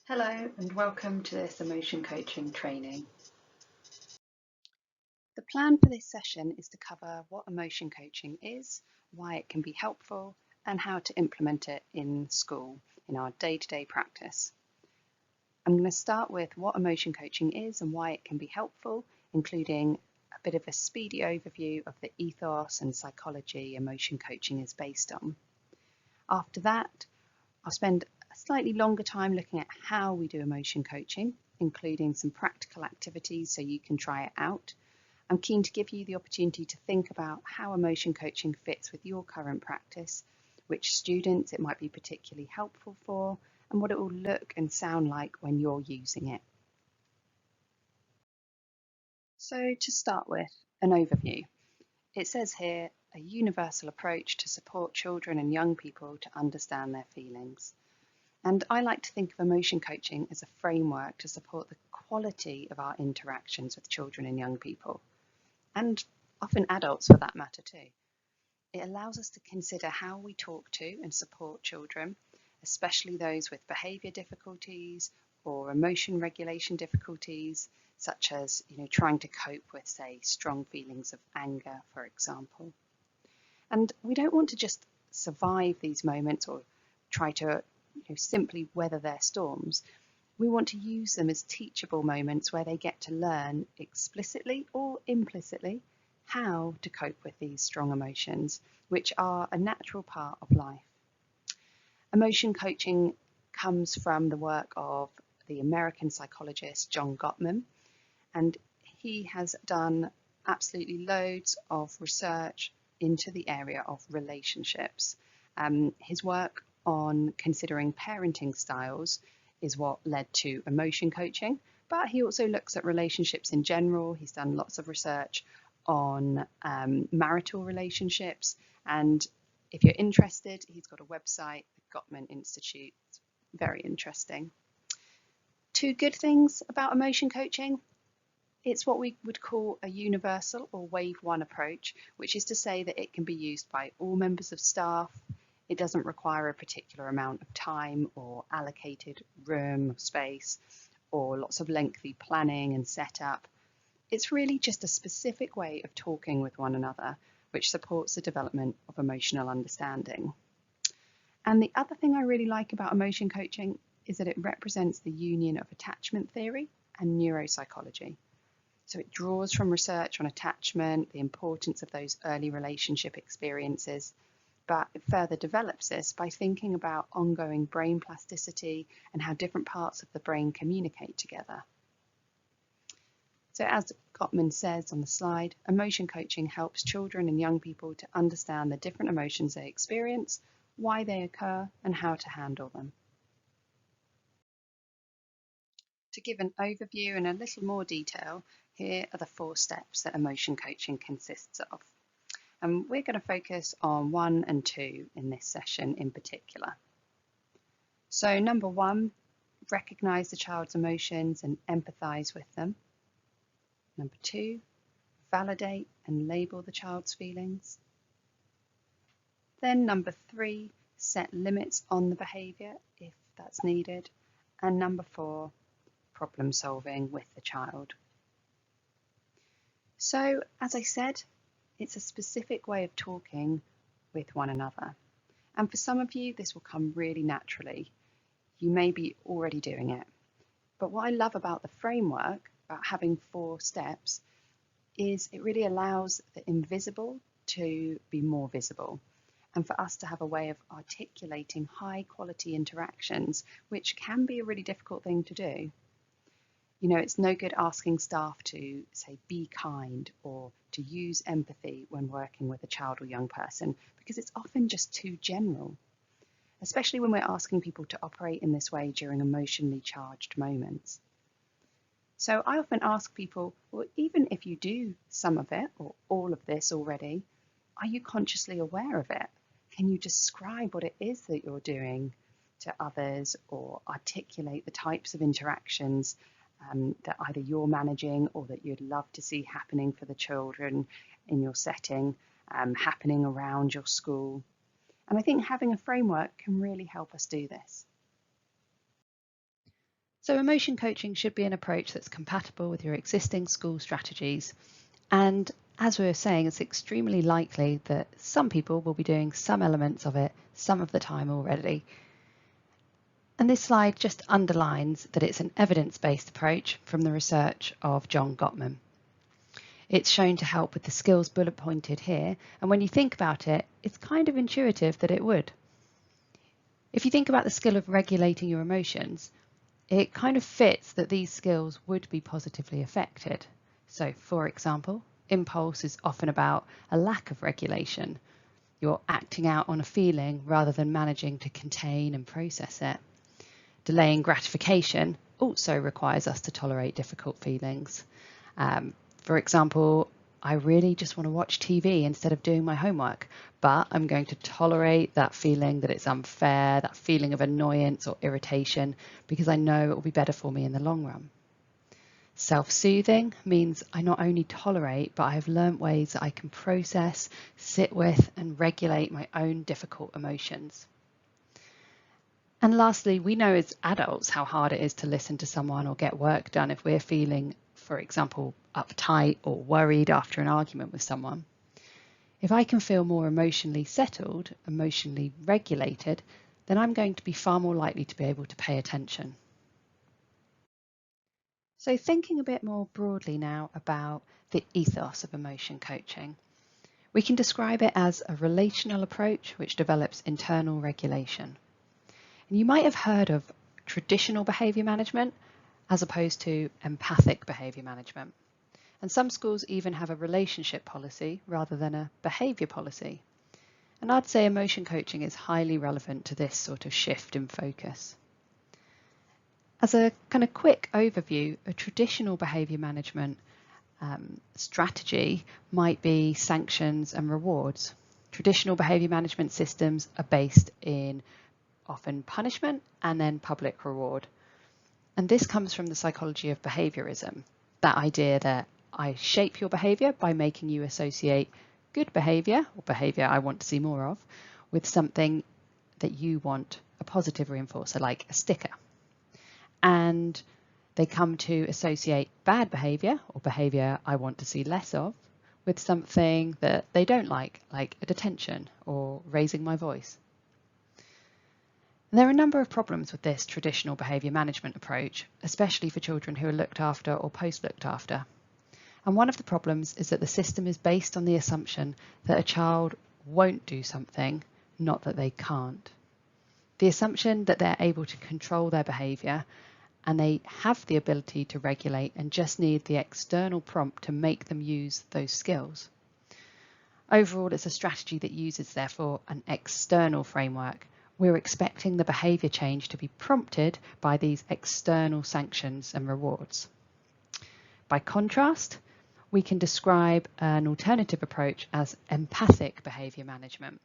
Hello and welcome to this emotion coaching training. The plan for this session is to cover what emotion coaching is, why it can be helpful, and how to implement it in school, in our day-to-day practice. I'm going to start with what emotion coaching is and why it can be helpful, including a bit of a speedy overview of the ethos and psychology emotion coaching is based on. After that, I'll spend a slightly longer time looking at how we do emotion coaching, including some practical activities so you can try it out. I'm keen to give you the opportunity to think about how emotion coaching fits with your current practice, which students it might be particularly helpful for, and what it will look and sound like when you're using it. So to start with, an overview. It says here, a universal approach to support children and young people to understand their feelings. And I like to think of emotion coaching as a framework to support the quality of our interactions with children and young people, and often adults for that matter too. It allows us to consider how we talk to and support children, especially those with behaviour difficulties or emotion regulation difficulties, such as trying to cope with, say, strong feelings of anger, for example. And we don't want to just survive these moments or try to simply weather their storms. We want to use them as teachable moments where they get to learn explicitly or implicitly how to cope with these strong emotions, which are a natural part of life. Emotion coaching comes from the work of the American psychologist John Gottman, and he has done absolutely loads of research into the area of relationships. His work on considering parenting styles is what led to emotion coaching, but he also looks at relationships in general. He's done lots of research on marital relationships, and if you're interested, he's got a website, the Gottman Institute. It's very interesting. Two good things about emotion coaching. It's what we would call a universal or wave one approach, which is to say that it can be used by all members of staff. It doesn't require a particular amount of time or allocated room or space or lots of lengthy planning and setup. It's really just a specific way of talking with one another, which supports the development of emotional understanding. And the other thing I really like about emotion coaching is that it represents the union of attachment theory and neuropsychology. So it draws from research on attachment, the importance of those early relationship experiences, but it further develops this by thinking about ongoing brain plasticity and how different parts of the brain communicate together. So as Gottman says on the slide, emotion coaching helps children and young people to understand the different emotions they experience, why they occur, and how to handle them. To give an overview in a little more detail, here are the 4 steps that emotion coaching consists of. And we're going to focus on 1 and 2 in this session in particular. So number 1, recognise the child's emotions and empathise with them. Number 2, validate and label the child's feelings. Then number 3, set limits on the behaviour if that's needed. And number 4, problem solving with the child. So, as I said, it's a specific way of talking with one another. And for some of you, this will come really naturally. You may be already doing it. But what I love about the framework, about having 4 steps, is it really allows the invisible to be more visible, and for us to have a way of articulating high quality interactions, which can be a really difficult thing to do. It's no good asking staff to, say, be kind or to use empathy when working with a child or young person, because it's often just too general, especially when we're asking people to operate in this way during emotionally charged moments. So I often ask people, well, even if you do some of it or all of this already, are you consciously aware of it? Can you describe what it is that you're doing to others or articulate the types of interactions that either you're managing or that you'd love to see happening for the children in your setting, happening around your school? And I think having a framework can really help us do this. So emotion coaching should be an approach that's compatible with your existing school strategies. And as we were saying, it's extremely likely that some people will be doing some elements of it some of the time already. And this slide just underlines that it's an evidence-based approach from the research of John Gottman. It's shown to help with the skills bullet pointed here, and when you think about it, it's kind of intuitive that it would. If you think about the skill of regulating your emotions, it kind of fits that these skills would be positively affected. So, for example, impulse is often about a lack of regulation. You're acting out on a feeling rather than managing to contain and process it. Delaying gratification also requires us to tolerate difficult feelings. For example, I really just want to watch TV instead of doing my homework, but I'm going to tolerate that feeling that it's unfair, that feeling of annoyance or irritation, because I know it will be better for me in the long run. Self-soothing means I not only tolerate, but I have learnt ways that I can process, sit with, and regulate my own difficult emotions. And lastly, we know as adults how hard it is to listen to someone or get work done if we're feeling, for example, uptight or worried after an argument with someone. If I can feel more emotionally settled, emotionally regulated, then I'm going to be far more likely to be able to pay attention. So thinking a bit more broadly now about the ethos of emotion coaching, we can describe it as a relational approach which develops internal regulation. And you might have heard of traditional behaviour management as opposed to empathic behaviour management. And some schools even have a relationship policy rather than a behaviour policy. And I'd say emotion coaching is highly relevant to this sort of shift in focus. As a kind of quick overview, a traditional behaviour management strategy might be sanctions and rewards. Traditional behaviour management systems are based in often punishment and then public reward. And this comes from the psychology of behaviorism, that idea that I shape your behaviour by making you associate good behaviour, or behaviour I want to see more of, with something that you want, a positive reinforcer like a sticker. And they come to associate bad behaviour, or behaviour I want to see less of, with something that they don't like a detention or raising my voice. There are a number of problems with this traditional behaviour management approach, especially for children who are looked after or post-looked after. And one of the problems is that the system is based on the assumption that a child won't do something, not that they can't. The assumption that they're able to control their behaviour and they have the ability to regulate and just need the external prompt to make them use those skills. Overall, it's a strategy that uses, therefore, an external framework. We're expecting the behaviour change to be prompted by these external sanctions and rewards. By contrast, we can describe an alternative approach as empathic behaviour management.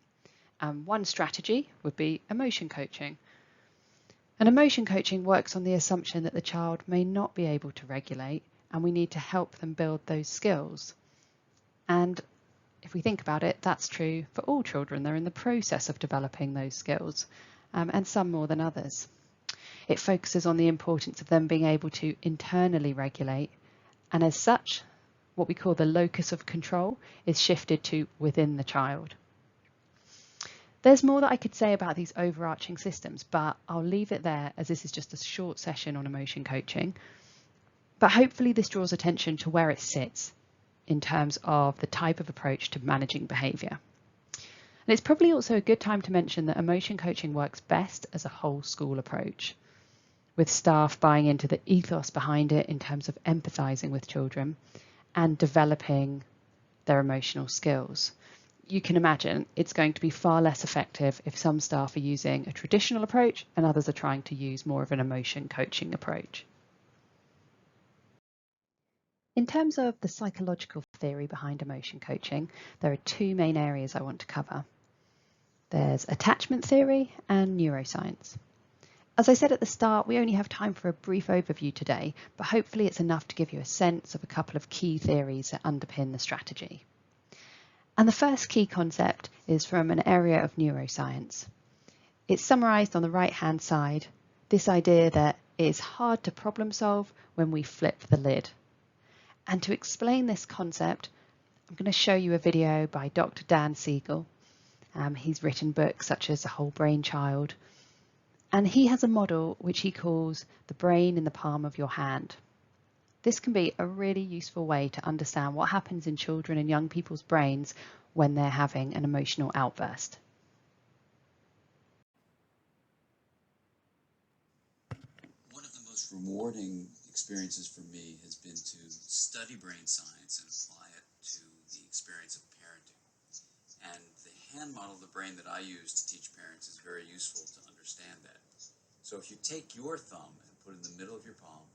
And one strategy would be emotion coaching. And emotion coaching works on the assumption that the child may not be able to regulate, and we need to help them build those skills. And if we think about it, that's true for all children. They're in the process of developing those skills, and some more than others. It focuses on the importance of them being able to internally regulate, and as such, what we call the locus of control is shifted to within the child. There's more that I could say about these overarching systems, but I'll leave it there as this is just a short session on emotion coaching. But hopefully this draws attention to where it sits in terms of the type of approach to managing behaviour. And it's probably also a good time to mention that emotion coaching works best as a whole school approach, with staff buying into the ethos behind it in terms of empathizing with children and developing their emotional skills. You can imagine it's going to be far less effective if some staff are using a traditional approach and others are trying to use more of an emotion coaching approach. In terms of the psychological theory behind emotion coaching, there are two main areas I want to cover. There's attachment theory and neuroscience. As I said at the start, we only have time for a brief overview today, but hopefully it's enough to give you a sense of a couple of key theories that underpin the strategy. And the first key concept is from an area of neuroscience. It's summarised on the right-hand side, this idea that it is hard to problem solve when we flip the lid. And to explain this concept, I'm going to show you a video by Dr. Dan Siegel. He's written books such as The Whole Brain Child, and he has a model which he calls the brain in the palm of your hand. This can be a really useful way to understand what happens in children and young people's brains when they're having an emotional outburst. One of the most rewarding experiences for me has been to study brain science and apply it to the experience of parenting. And the hand model of the brain that I use to teach parents is very useful to understand that. So if you take your thumb and put it in the middle of your palm,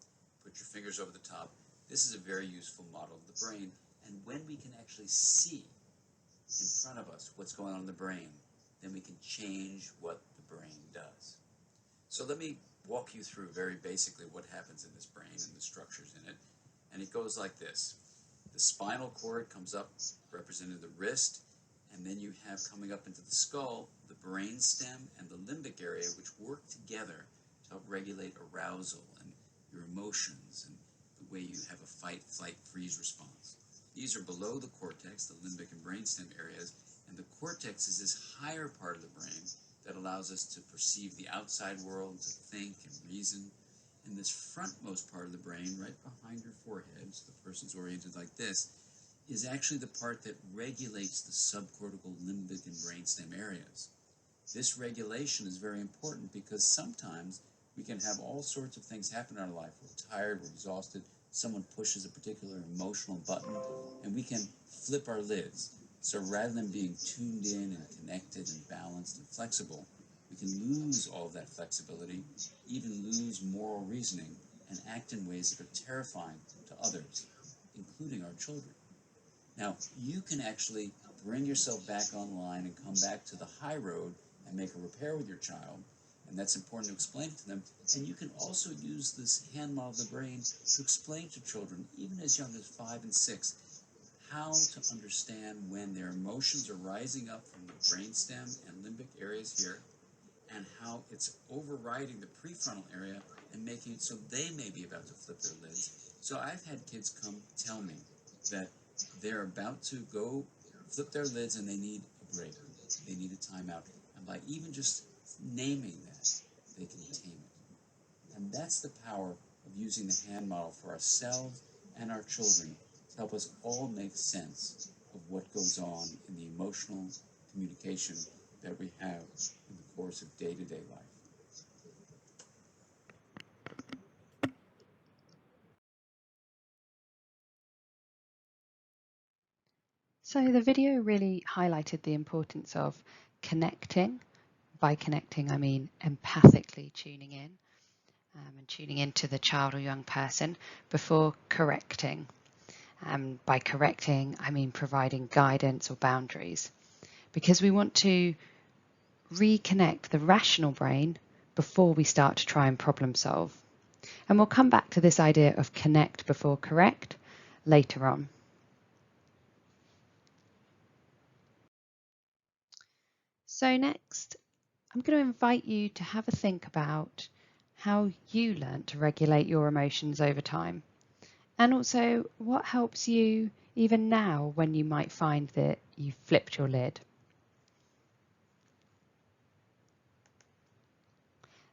put your fingers over the top, this is a very useful model of the brain. And when we can actually see in front of us what's going on in the brain, then we can change what the brain does. So let me walk you through very basically what happens in this brain and the structures in it. And it goes like this. The spinal cord comes up, representing the wrist, and then you have coming up into the skull, the brain stem and the limbic area, which work together to help regulate arousal and your emotions and the way you have a fight, flight, freeze response. These are below the cortex, the limbic and brainstem areas, and the cortex is this higher part of the brain that allows us to perceive the outside world, to think and reason. And this frontmost part of the brain, right behind your forehead, so the person's oriented like this, is actually the part that regulates the subcortical, limbic, and brainstem areas. This regulation is very important because sometimes we can have all sorts of things happen in our life. We're tired, we're exhausted, someone pushes a particular emotional button, and we can flip our lids. So rather than being tuned in and connected and balanced and flexible, we can lose all of that flexibility, even lose moral reasoning, and act in ways that are terrifying to others, including our children. Now, you can actually bring yourself back online and come back to the high road and make a repair with your child, and that's important to explain to them. And you can also use this hand model of the brain to explain to children, even as young as 5 and 6, how to understand when their emotions are rising up from the brainstem and limbic areas here, and how it's overriding the prefrontal area and making it so they may be about to flip their lids. So I've had kids come tell me that they're about to go flip their lids and they need a break. They need a timeout. And by even just naming that, they can tame it. And that's the power of using the hand model for ourselves and our children to help us all make sense of what goes on in the emotional communication that we have in the course of day-to-day life. So the video really highlighted the importance of connecting. By connecting, I mean empathically tuning in and tuning into the child or young person before correcting. By correcting, I mean providing guidance or boundaries, because we want to reconnect the rational brain before we start to try and problem solve. And we'll come back to this idea of connect before correct later on. So next, I'm going to invite you to have a think about how you learn to regulate your emotions over time, and also what helps you even now when you might find that you've flipped your lid.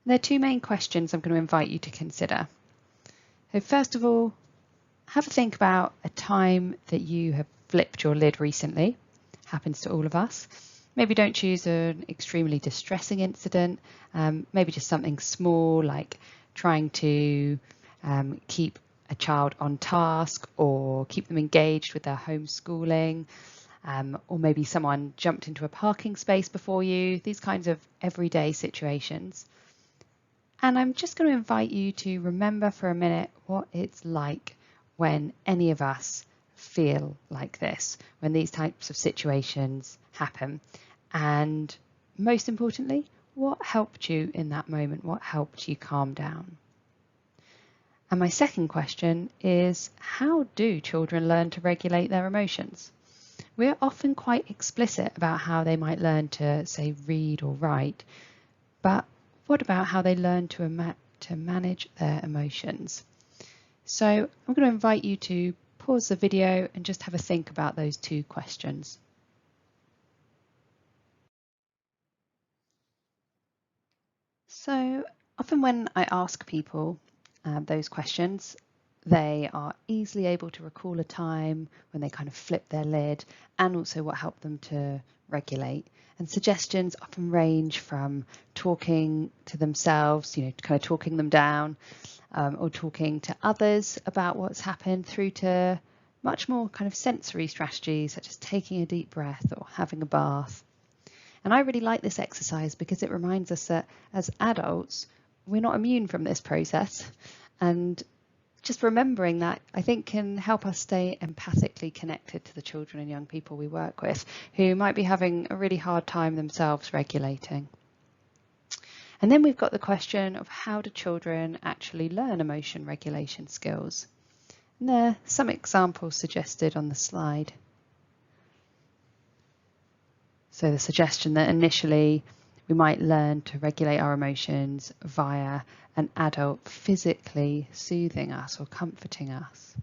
There are two main questions I'm going to invite you to consider. So first of all, have a think about a time that you have flipped your lid recently. Happens to all of us. Maybe don't choose an extremely distressing incident, maybe just something small like trying to keep a child on task or keep them engaged with their homeschooling, or maybe someone jumped into a parking space before you, these kinds of everyday situations. And I'm just going to invite you to remember for a minute what it's like when any of us feel like this, when these types of situations happen. And most importantly, what helped you in that moment? What helped you calm down? And my second question is, how do children learn to regulate their emotions? We're often quite explicit about how they might learn to, say, read or write, but what about how they learn to to manage their emotions. So I'm going to invite you to pause the video and just have a think about those two questions. So often when I ask people those questions, they are easily able to recall a time when they kind of flipped their lid and also what helped them to regulate. And suggestions often range from talking to themselves, kind of talking them down, or talking to others about what's happened, through to much more kind of sensory strategies such as taking a deep breath or having a bath. And I really like this exercise because it reminds us that as adults, we're not immune from this process. And just remembering that, I think, can help us stay empathically connected to the children and young people we work with who might be having a really hard time themselves regulating. And then we've got the question of, how do children actually learn emotion regulation skills? And there are some examples suggested on the slide. So the suggestion that initially we might learn to regulate our emotions via an adult physically soothing us or comforting us,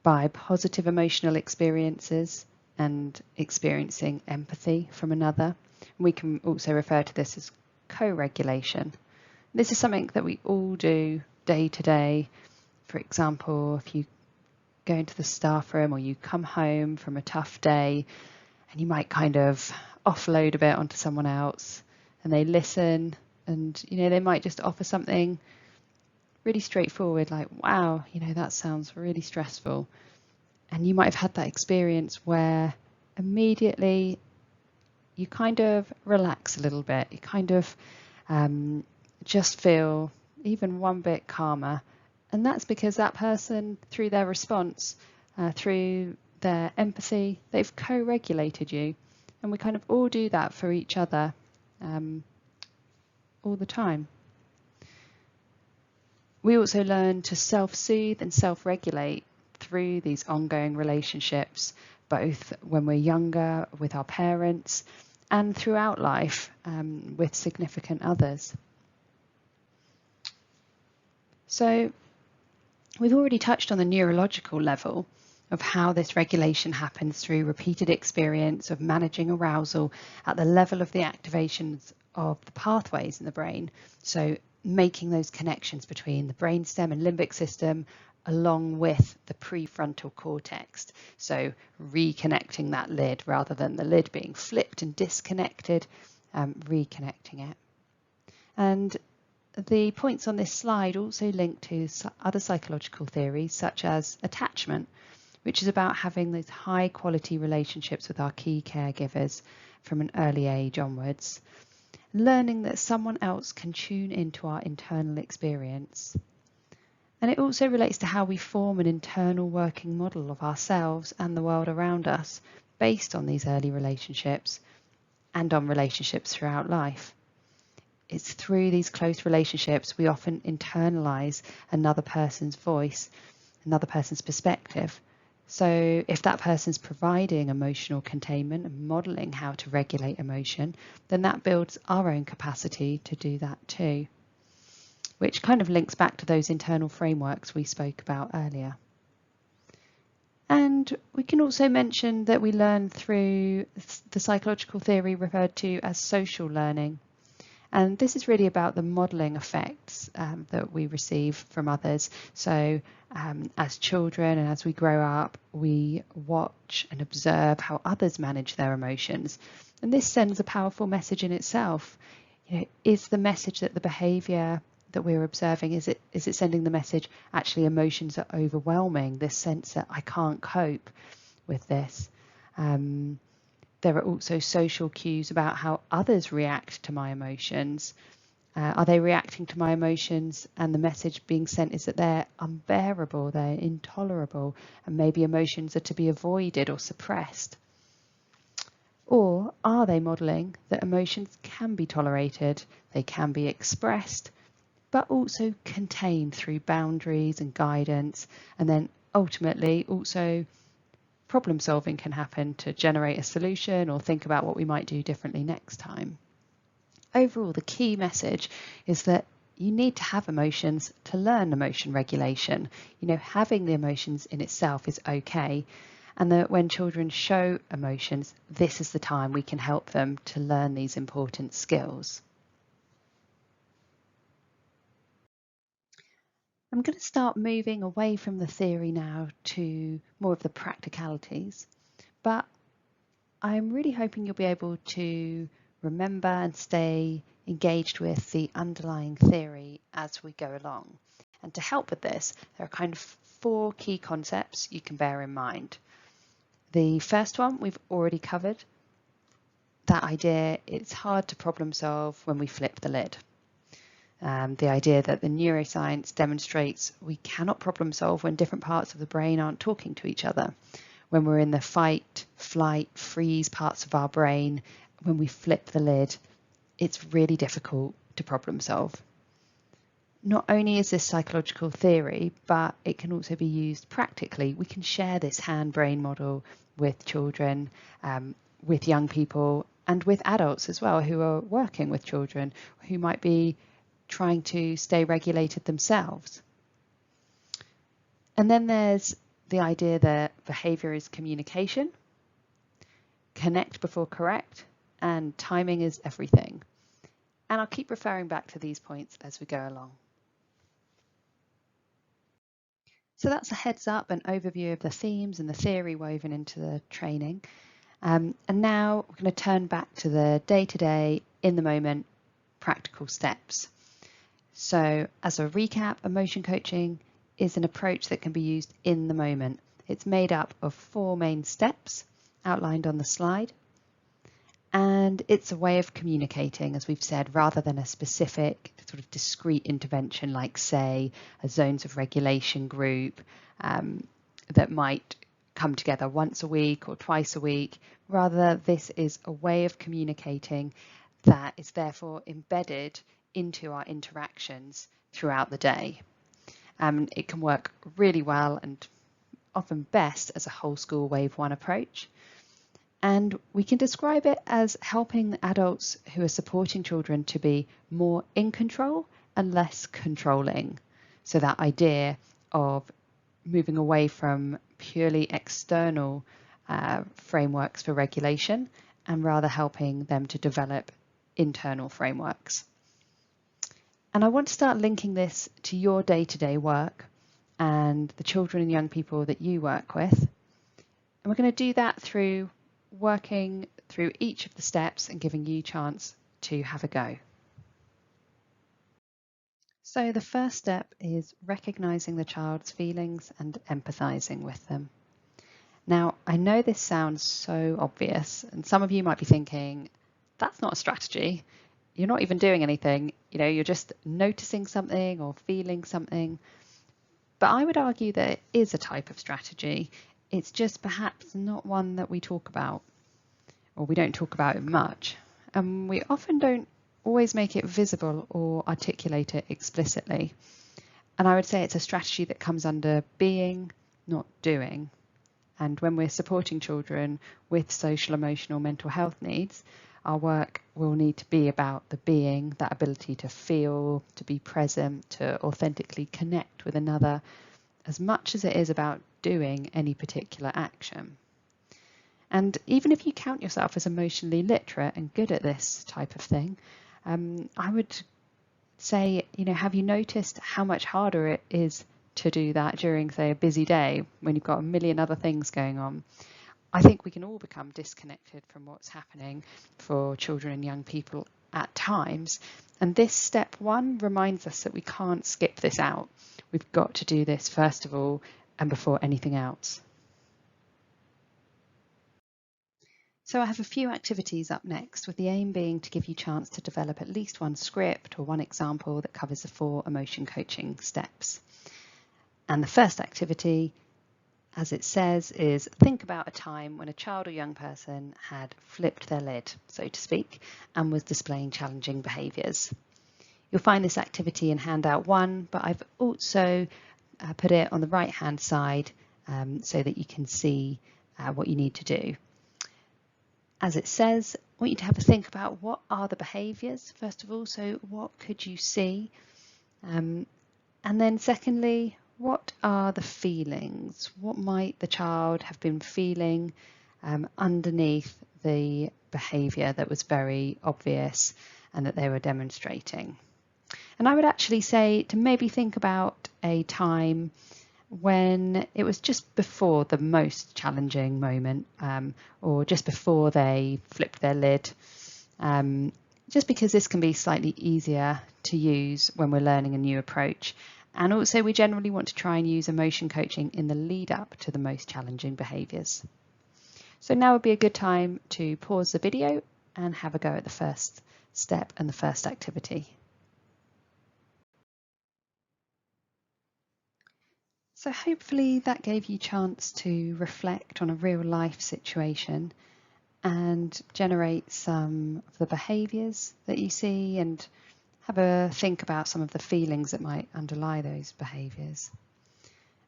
by positive emotional experiences and experiencing empathy from another. We can also refer to this as co-regulation. This is something that we all do day to day. For example, if you go into the staff room or you come home from a tough day, and you might kind of offload a bit onto someone else, and they listen, and they might just offer something really straightforward like, wow, that sounds really stressful. And you might have had that experience where immediately you kind of relax a little bit. You kind of just feel even one bit calmer. And that's because that person, through their response, through their empathy, they've co-regulated you. And we kind of all do that for each other all the time. We also learn to self-soothe and self-regulate through these ongoing relationships, both when we're younger with our parents and throughout life with significant others. So we've already touched on the neurological level of how this regulation happens through repeated experience of managing arousal at the level of the activations of the pathways in the brain. So making those connections between the brainstem and limbic system along with the prefrontal cortex. So reconnecting that lid rather than the lid being flipped and disconnected, reconnecting it. And the points on this slide also link to other psychological theories such as attachment, which is about having those high quality relationships with our key caregivers from an early age onwards, learning that someone else can tune into our internal experience. And it also relates to how we form an internal working model of ourselves and the world around us based on these early relationships and on relationships throughout life. It's through these close relationships we often internalize another person's voice, another person's perspective. So if that person's providing emotional containment and modelling how to regulate emotion, then that builds our own capacity to do that too, which kind of links back to those internal frameworks we spoke about earlier. And we can also mention that we learn through the psychological theory referred to as social learning. And this is really about the modelling effects that we receive from others. So as children and as we grow up, we watch and observe how others manage their emotions. And this sends a powerful message in itself. Is the message that the behaviour that we're observing, is it sending the message, actually emotions are overwhelming, this sense that I can't cope with this? There are also social cues about how others react to my emotions. Are they reacting to my emotions and the message being sent is that they're unbearable, they're intolerable, and maybe emotions are to be avoided or suppressed? Or are they modelling that emotions can be tolerated, they can be expressed, but also contained through boundaries and guidance, and then ultimately also problem solving can happen to generate a solution or think about what we might do differently next time. Overall, the key message is that you need to have emotions to learn emotion regulation. Having the emotions in itself is okay. And that when children show emotions, this is the time we can help them to learn these important skills. I'm going to start moving away from the theory now to more of the practicalities, but I'm really hoping you'll be able to remember and stay engaged with the underlying theory as we go along. And to help with this, there are kind of 4 key concepts you can bear in mind. The first one we've already covered, that idea it's hard to problem solve when we flip the lid. The idea that the neuroscience demonstrates we cannot problem solve when different parts of the brain aren't talking to each other. When we're in the fight, flight, freeze parts of our brain, when we flip the lid, it's really difficult to problem solve. Not only is this psychological theory, but it can also be used practically. We can share this hand-brain model with children, with young people, and with adults as well who are working with children who might be trying to stay regulated themselves. And then there's the idea that behaviour is communication, connect before correct, and timing is everything. And I'll keep referring back to these points as we go along. So that's a heads up, an overview of the themes and the theory woven into the training. And now we're going to turn back to the day-to-day, in the moment, practical steps. So as a recap, emotion coaching is an approach that can be used in the moment. It's made up of 4 main steps outlined on the slide. And it's a way of communicating, as we've said, rather than a specific sort of discrete intervention like, say, a zones of regulation group that might come together once a week or twice a week. Rather, this is a way of communicating that is therefore embedded into our interactions throughout the day. It can work really well and often best as a whole school wave 1 approach. And we can describe it as helping adults who are supporting children to be more in control and less controlling. So that idea of moving away from purely external frameworks for regulation and rather helping them to develop internal frameworks. And I want to start linking this to your day-to-day work and the children and young people that you work with. And we're going to do that through working through each of the steps and giving you a chance to have a go. So the first step is recognizing the child's feelings and empathizing with them. Now, I know this sounds so obvious, and some of you might be thinking, that's not a strategy. You're not even doing anything. You're just noticing something or feeling something. But I would argue that it is a type of strategy. It's just perhaps not one that we talk about, or we don't talk about it much. And we often don't always make it visible or articulate it explicitly. And I would say it's a strategy that comes under being, not doing. And when we're supporting children with social, emotional, mental health needs, our work will need to be about the being, that ability to feel, to be present, to authentically connect with another, as much as it is about doing any particular action. And even if you count yourself as emotionally literate and good at this type of thing, I would say, have you noticed how much harder it is to do that during, say, a busy day when you've got a million other things going on? I think we can all become disconnected from what's happening for children and young people at times. And this step 1 reminds us that we can't skip this out. We've got to do this first of all and before anything else. So I have a few activities up next, with the aim being to give you a chance to develop at least one script or one example that covers the 4 emotion coaching steps. And the first activity, as it says, is think about a time when a child or young person had flipped their lid, so to speak, and was displaying challenging behaviours. You'll find this activity in handout 1, but I've also put it on the right hand side so that you can see what you need to do. As it says, I want you to have a think about what are the behaviours, first of all. So what could you see? And then secondly, what are the feelings? What might the child have been feeling underneath the behaviour that was very obvious and that they were demonstrating? And I would actually say to maybe think about a time when it was just before the most challenging moment, or just before they flipped their lid, just because this can be slightly easier to use when we're learning a new approach. And also we generally want to try and use emotion coaching in the lead up to the most challenging behaviours. So now would be a good time to pause the video and have a go at the first step and the first activity. So hopefully that gave you a chance to reflect on a real life situation and generate some of the behaviours that you see and have a think about some of the feelings that might underlie those behaviours.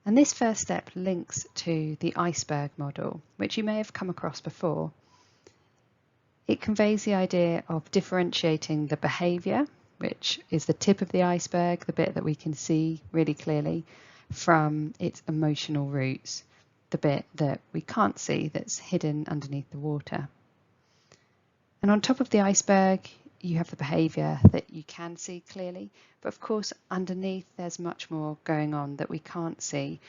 And this first step links to the Iceberg Model, which you may have come across before. It conveys the idea of differentiating the behaviour, which is the tip of the iceberg, the bit that we can see really clearly, from its emotional roots, the bit that we can't see that's hidden underneath the water. And on top of the iceberg, you have the behaviour that you can see clearly, but of course underneath there's much more going on that we can't see.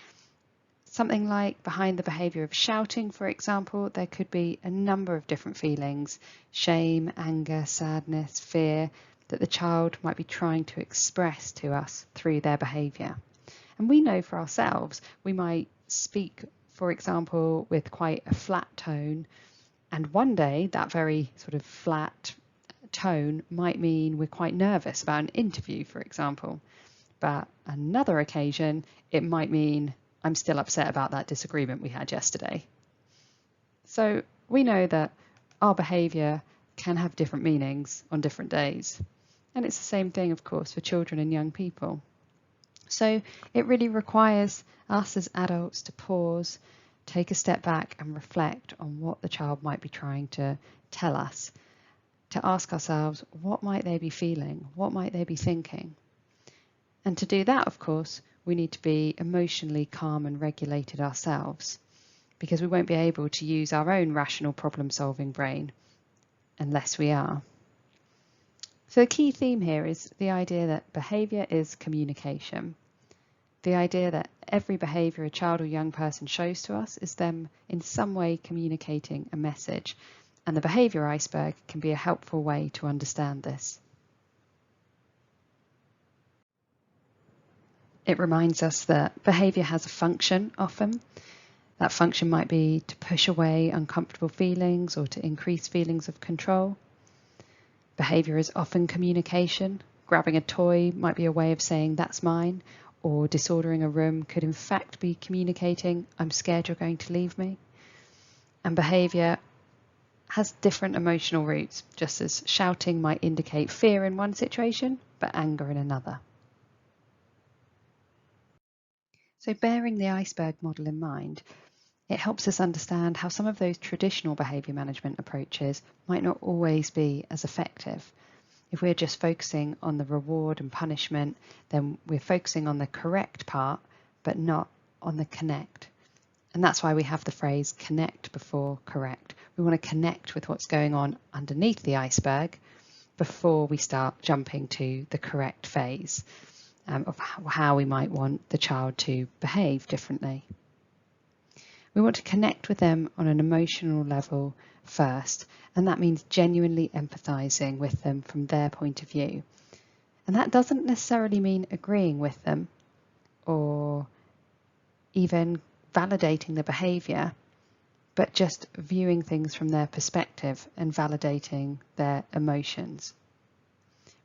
Something like behind the behaviour of shouting, for example, there could be a number of different feelings: shame, anger, sadness, fear, that the child might be trying to express to us through their behaviour. And we know for ourselves, we might speak, for example, with quite a flat tone, and one day that very sort of flat tone might mean we're quite nervous about an interview, for example. But another occasion, it might mean I'm still upset about that disagreement we had yesterday. So we know that our behaviour can have different meanings on different days. And it's the same thing, of course, for children and young people. So it really requires us as adults to pause, take a step back and reflect on what the child might be trying to tell us, to ask ourselves, what might they be feeling? What might they be thinking? And to do that, of course, we need to be emotionally calm and regulated ourselves, because we won't be able to use our own rational problem-solving brain unless we are. So the key theme here is the idea that behaviour is communication. The idea that every behaviour a child or young person shows to us is them in some way communicating a message, and the behaviour iceberg can be a helpful way to understand this. It reminds us that behaviour has a function often. That function might be to push away uncomfortable feelings or to increase feelings of control. Behaviour is often communication. Grabbing a toy might be a way of saying that's mine, or disordering a room could in fact be communicating I'm scared you're going to leave me. And behaviour has different emotional roots, just as shouting might indicate fear in one situation, but anger in another. So bearing the iceberg model in mind, it helps us understand how some of those traditional behaviour management approaches might not always be as effective. If we're just focusing on the reward and punishment, then we're focusing on the correct part, but not on the connect. And that's why we have the phrase connect before correct. We want to connect with what's going on underneath the iceberg before we start jumping to the correct phase of how we might want the child to behave differently. We want to connect with them on an emotional level first, and that means genuinely empathizing with them from their point of view. And that doesn't necessarily mean agreeing with them or even validating the behavior, but just viewing things from their perspective and validating their emotions.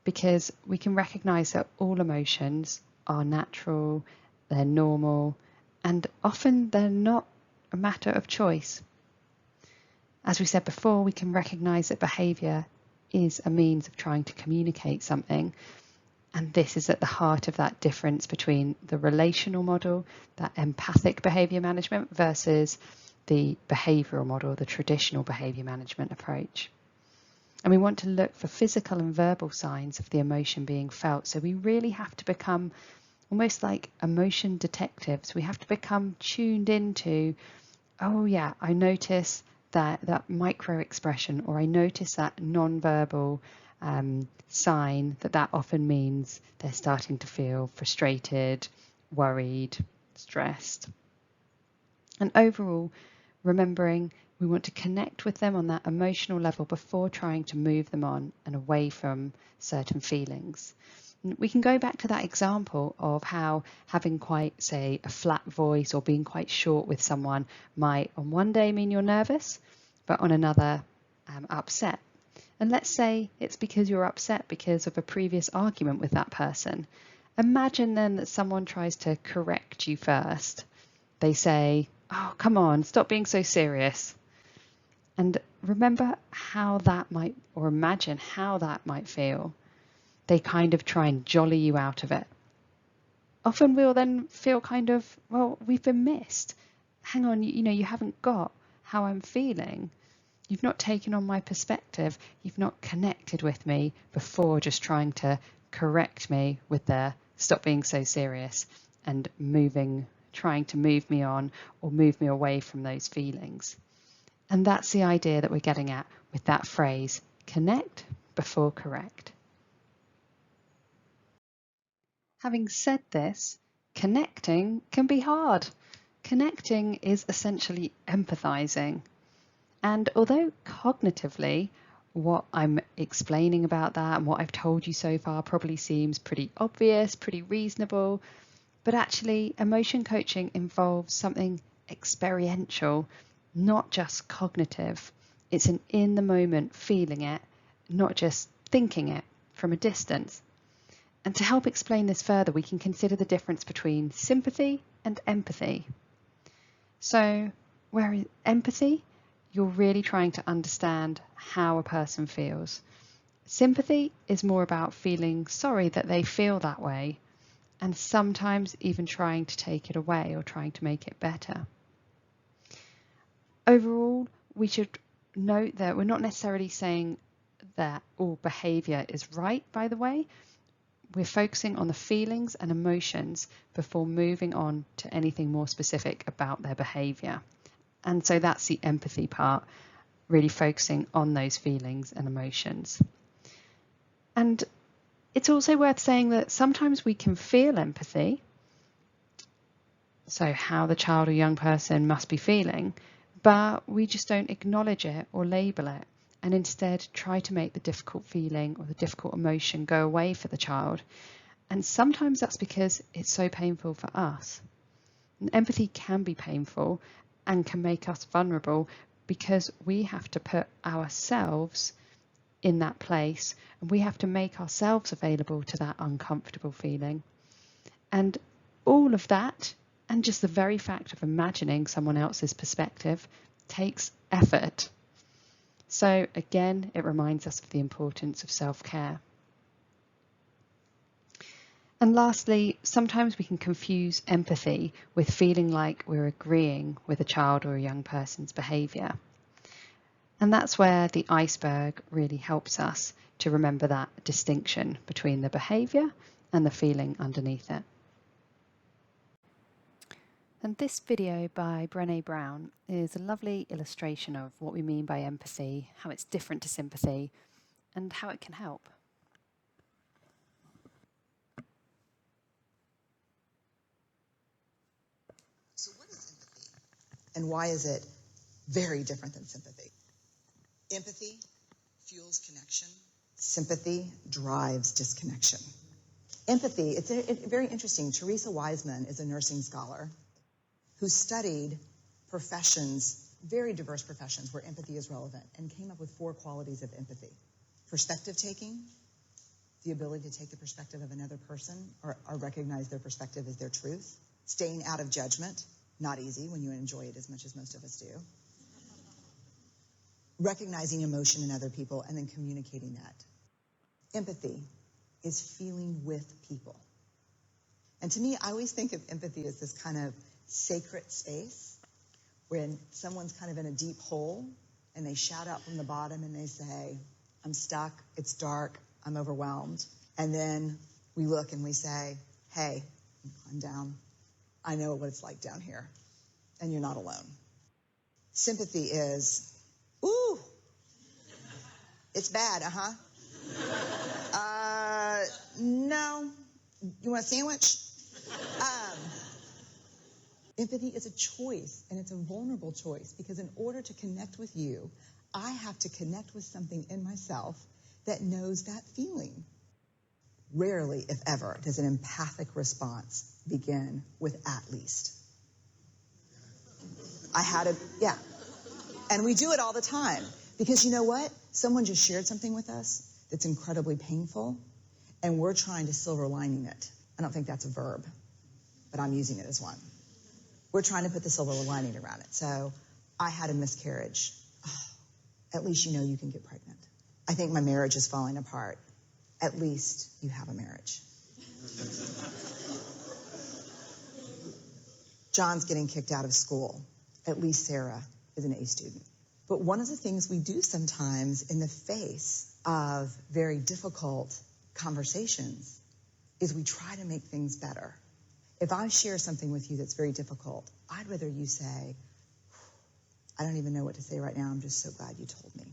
Because we can recognize that all emotions are natural, they're normal, and often they're not a matter of choice. As we said before, we can recognize that behavior is a means of trying to communicate something, and this is at the heart of that difference between the relational model, that empathic behavior management, versus the behavioral model, the traditional behavior management approach. And we want to look for physical and verbal signs of the emotion being felt. So we really have to become almost like emotion detectives. We have to become tuned into, oh yeah, I notice that micro expression, or I notice that non-verbal sign that often means they're starting to feel frustrated, worried, stressed. And overall, remembering we want to connect with them on that emotional level before trying to move them on and away from certain feelings. We can go back to that example of how having quite, say, a flat voice or being quite short with someone might on one day mean you're nervous, but on another upset. And let's say it's because you're upset because of a previous argument with that person. Imagine then that someone tries to correct you first. They say, oh, come on, stop being so serious. And remember how that might, or imagine how that might feel. They kind of try and jolly you out of it. Often we'll then feel kind of, well, we've been missed. Hang on, you haven't got how I'm feeling. You've not taken on my perspective. You've not connected with me before just trying to correct me with the stop being so serious and trying to move me on or move me away from those feelings. And that's the idea that we're getting at with that phrase, connect before correct. Having said this, connecting can be hard. Connecting is essentially empathizing. And although cognitively, what I'm explaining about that and what I've told you so far probably seems pretty obvious, pretty reasonable, but actually emotion coaching involves something experiential, not just cognitive. It's an in the moment feeling it, not just thinking it from a distance. And to help explain this further, we can consider the difference between sympathy and empathy. So, whereas empathy, you're really trying to understand how a person feels. Sympathy is more about feeling sorry that they feel that way, and sometimes even trying to take it away or trying to make it better. Overall, we should note that we're not necessarily saying that all behaviour is right, by the way. We're focusing on the feelings and emotions before moving on to anything more specific about their behaviour. And so that's the empathy part, really focusing on those feelings and emotions. And it's also worth saying that sometimes we can feel empathy, so how the child or young person must be feeling, but we just don't acknowledge it or label it, and instead try to make the difficult feeling or the difficult emotion go away for the child. And sometimes that's because it's so painful for us. And empathy can be painful and can make us vulnerable because we have to put ourselves in that place and we have to make ourselves available to that uncomfortable feeling. And all of that, and just the very fact of imagining someone else's perspective, takes effort. So again, it reminds us of the importance of self-care. And lastly, sometimes we can confuse empathy with feeling like we're agreeing with a child or a young person's behaviour. And that's where the iceberg really helps us to remember that distinction between the behaviour and the feeling underneath it. And this video by Brené Brown is a lovely illustration of what we mean by empathy, how it's different to sympathy, and how it can help. So what is empathy? And why is it very different than sympathy? Empathy fuels connection. Sympathy drives disconnection. Empathy, it's very interesting. Teresa Wiseman is a nursing scholar who studied professions, very diverse professions where empathy is relevant, and came up with 4 qualities of empathy. Perspective taking, the ability to take the perspective of another person or recognize their perspective as their truth. Staying out of judgment, not easy when you enjoy it as much as most of us do. Recognizing emotion in other people and then communicating that. Empathy is feeling with people. And to me, I always think of empathy as this kind of sacred space when someone's kind of in a deep hole and they shout out from the bottom and they say, I'm stuck, it's dark, I'm overwhelmed. And then we look and we say, hey, I'm down. I know what it's like down here, and you're not alone. Sympathy is, ooh, it's bad, no, you want a sandwich? Empathy is a choice, and it's a vulnerable choice, because in order to connect with you, I have to connect with something in myself that knows that feeling. Rarely, if ever, does an empathic response begin with "at least." Yeah. And we do it all the time, because you know what? Someone just shared something with us that's incredibly painful, and we're trying to silver lining it. I don't think that's a verb, but I'm using it as one. We're trying to put the silver lining around it. So, I had a miscarriage. Oh, at least you know you can get pregnant. I think my marriage is falling apart. At least you have a marriage. John's getting kicked out of school. At least Sarah is an A student. But one of the things we do sometimes in the face of very difficult conversations is we try to make things better. If I share something with you that's very difficult, I'd rather you say, I don't even know what to say right now, I'm just so glad you told me.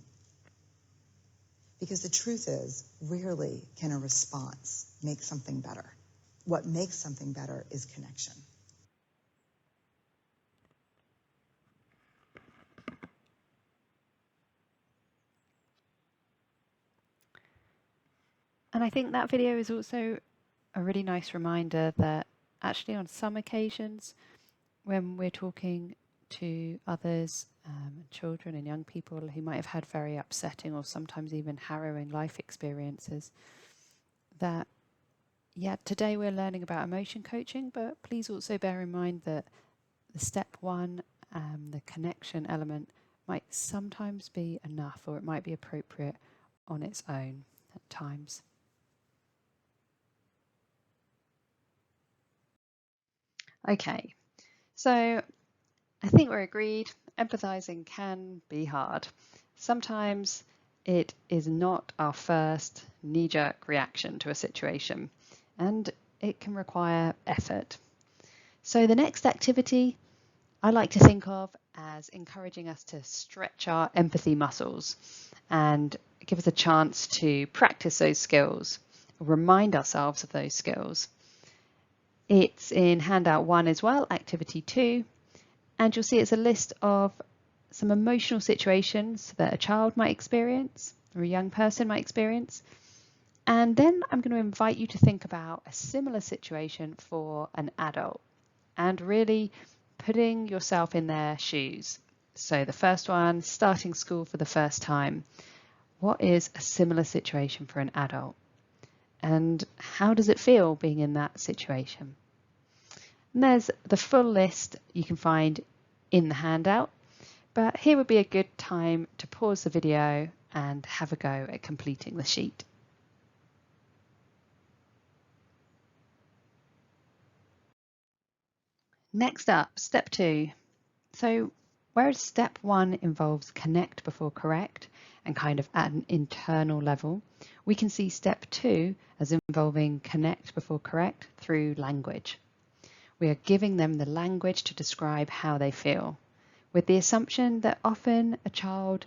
Because the truth is, rarely can a response make something better. What makes something better is connection. And I think that video is also a really nice reminder that actually on some occasions when we're talking to others, children and young people who might have had very upsetting or sometimes even harrowing life experiences, that today we're learning about emotion coaching, but please also bear in mind that the step one, the connection element, might sometimes be enough, or it might be appropriate on its own at times. Okay, so I think we're agreed, empathizing can be hard. Sometimes it is not our first knee-jerk reaction to a situation, and it can require effort. So the next activity I like to think of as encouraging us to stretch our empathy muscles and give us a chance to practice those skills, remind ourselves of those skills. It's in handout 1 as well, activity 2, and you'll see it's a list of some emotional situations that a child might experience or a young person might experience. And then I'm going to invite you to think about a similar situation for an adult and really putting yourself in their shoes. So the first one, starting school for the first time. What is a similar situation for an adult? And how does it feel being in that situation? And there's the full list you can find in the handout, but here would be a good time to pause the video and have a go at completing the sheet. Next up, step 2. So whereas step 1 involves connect before correct and kind of at an internal level, we can see step 2 as involving connect before correct through language. We are giving them the language to describe how they feel, with the assumption that often a child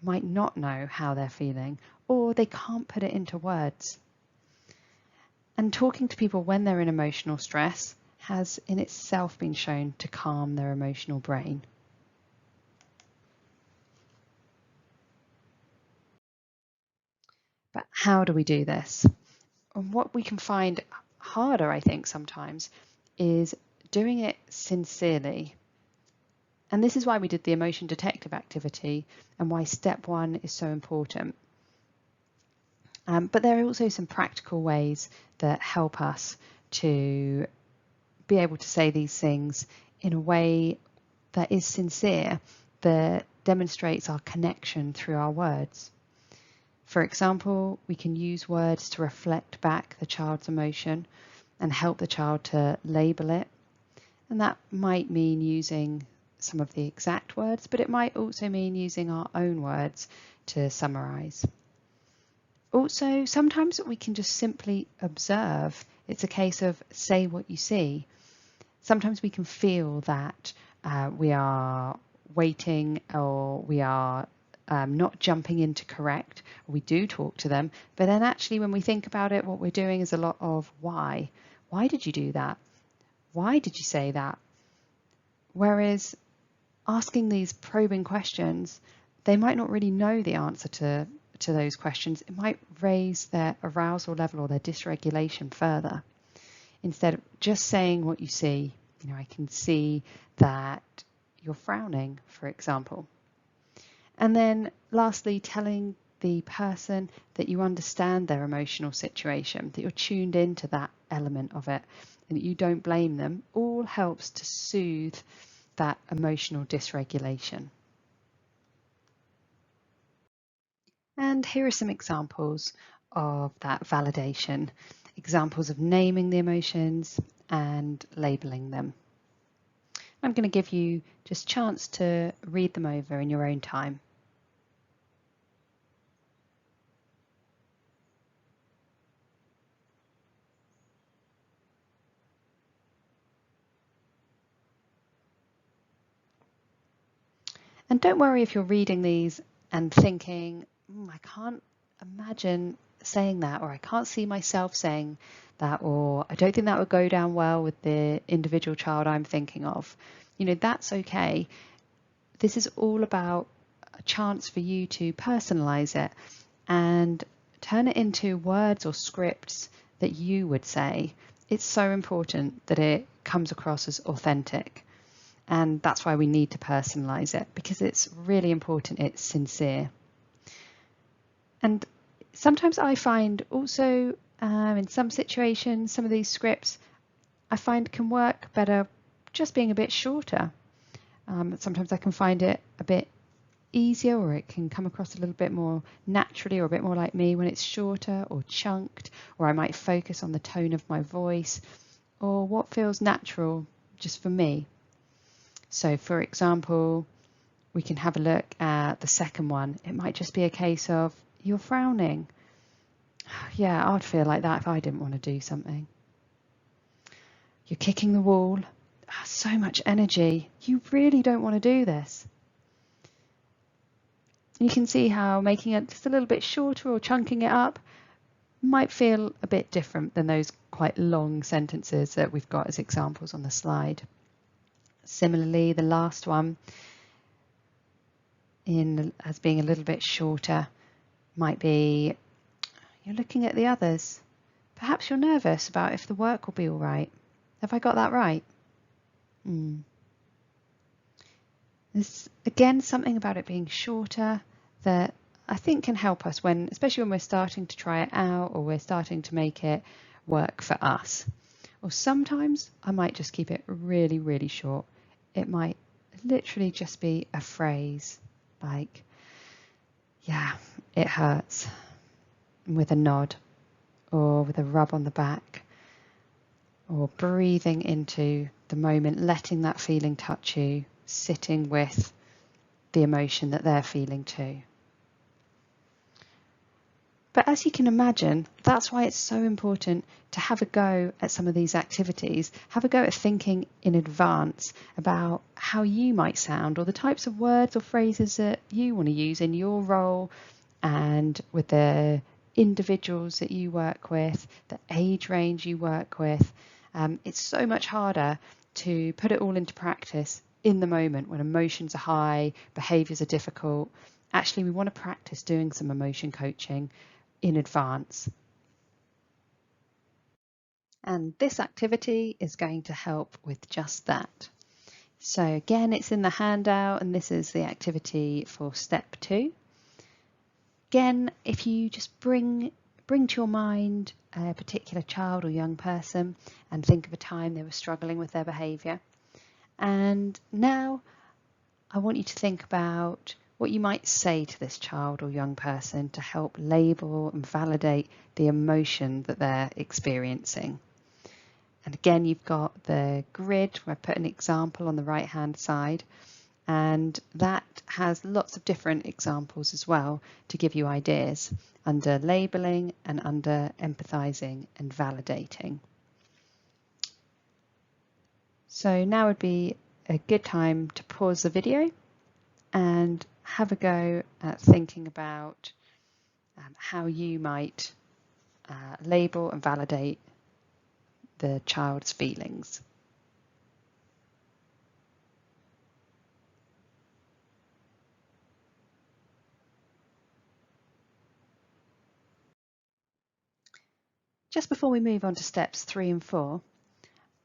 might not know how they're feeling or they can't put it into words. And talking to people when they're in emotional stress has in itself been shown to calm their emotional brain. But how do we do this? And what we can find harder, I think, sometimes is doing it sincerely. And this is why we did the emotion detective activity and why step 1 is so important. But there are also some practical ways that help us to be able to say these things in a way that is sincere, that demonstrates our connection through our words. For example, we can use words to reflect back the child's emotion and help the child to label it. And that might mean using some of the exact words, but it might also mean using our own words to summarize. Also, sometimes we can just simply observe. It's a case of say what you see. Sometimes we can feel that we are waiting, or we are not jumping in to correct. We do talk to them, but then actually when we think about it, what we're doing is a lot of why. Why did you do that? Why did you say that? Whereas asking these probing questions, they might not really know the answer to those questions. It might raise their arousal level or their dysregulation further. Instead of just saying what you see, I can see that you're frowning, for example. And then lastly, telling the person that you understand their emotional situation, that you're tuned into that element of it, and that you don't blame them, all helps to soothe that emotional dysregulation. And here are some examples of that validation, examples of naming the emotions and labeling them. I'm going to give you just a chance to read them over in your own time. And don't worry if you're reading these and thinking, I can't imagine saying that, or I can't see myself saying that, or I don't think that would go down well with the individual child I'm thinking of. That's okay. This is all about a chance for you to personalize it and turn it into words or scripts that you would say. It's so important that it comes across as authentic. And that's why we need to personalize it, because it's really important it's sincere. And sometimes I find also in some situations, some of these scripts I find can work better just being a bit shorter. Sometimes I can find it a bit easier, or it can come across a little bit more naturally or a bit more like me when it's shorter or chunked, or I might focus on the tone of my voice or what feels natural just for me. So for example, we can have a look at the second one. It might just be a case of, you're frowning. Yeah, I'd feel like that if I didn't want to do something. You're kicking the wall. So much energy. You really don't want to do this. You can see how making it just a little bit shorter or chunking it up might feel a bit different than those quite long sentences that we've got as examples on the slide. Similarly, the last one, as being a little bit shorter, might be, you're looking at the others. Perhaps you're nervous about if the work will be all right. Have I got that right? There's again something about it being shorter that I think can help us especially when we're starting to try it out, or we're starting to make it work for us. Or sometimes I might just keep it really, really short. It might literally just be a phrase like, yeah, it hurts, with a nod, or with a rub on the back, or breathing into the moment, letting that feeling touch you, sitting with the emotion that they're feeling too. But as you can imagine, that's why it's so important to have a go at some of these activities, have a go at thinking in advance about how you might sound, or the types of words or phrases that you want to use in your role and with the individuals that you work with, the age range you work with. It's so much harder to put it all into practice in the moment when emotions are high, behaviours are difficult. Actually, we want to practice doing some emotion coaching in advance. And this activity is going to help with just that. So again, it's in the handout, and this is the activity for step 2. Again, if you just bring to your mind a particular child or young person and think of a time they were struggling with their behaviour. And now I want you to think about what you might say to this child or young person to help label and validate the emotion that they're experiencing. And again, you've got the grid where I put an example on the right hand side, And that has lots of different examples as well to give you ideas under labelling and under empathizing and validating. So now would be a good time to pause the video and have a go at thinking about how you might label and validate the child's feelings. Just before we move on to steps 3 and 4,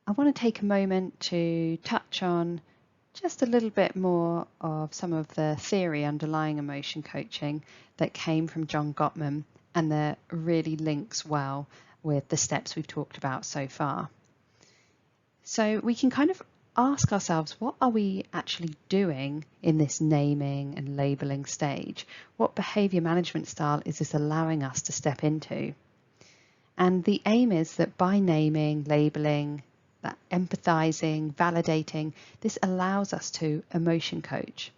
I want to take a moment to touch on just a little bit more of some of the theory underlying emotion coaching that came from John Gottman and that really links well with the steps we've talked about so far. So we can kind of ask ourselves, what are we actually doing in this naming and labeling stage? What behavior management style is this allowing us to step into? And the aim is that by naming, labeling, that empathizing, validating, this allows us to emotion coach.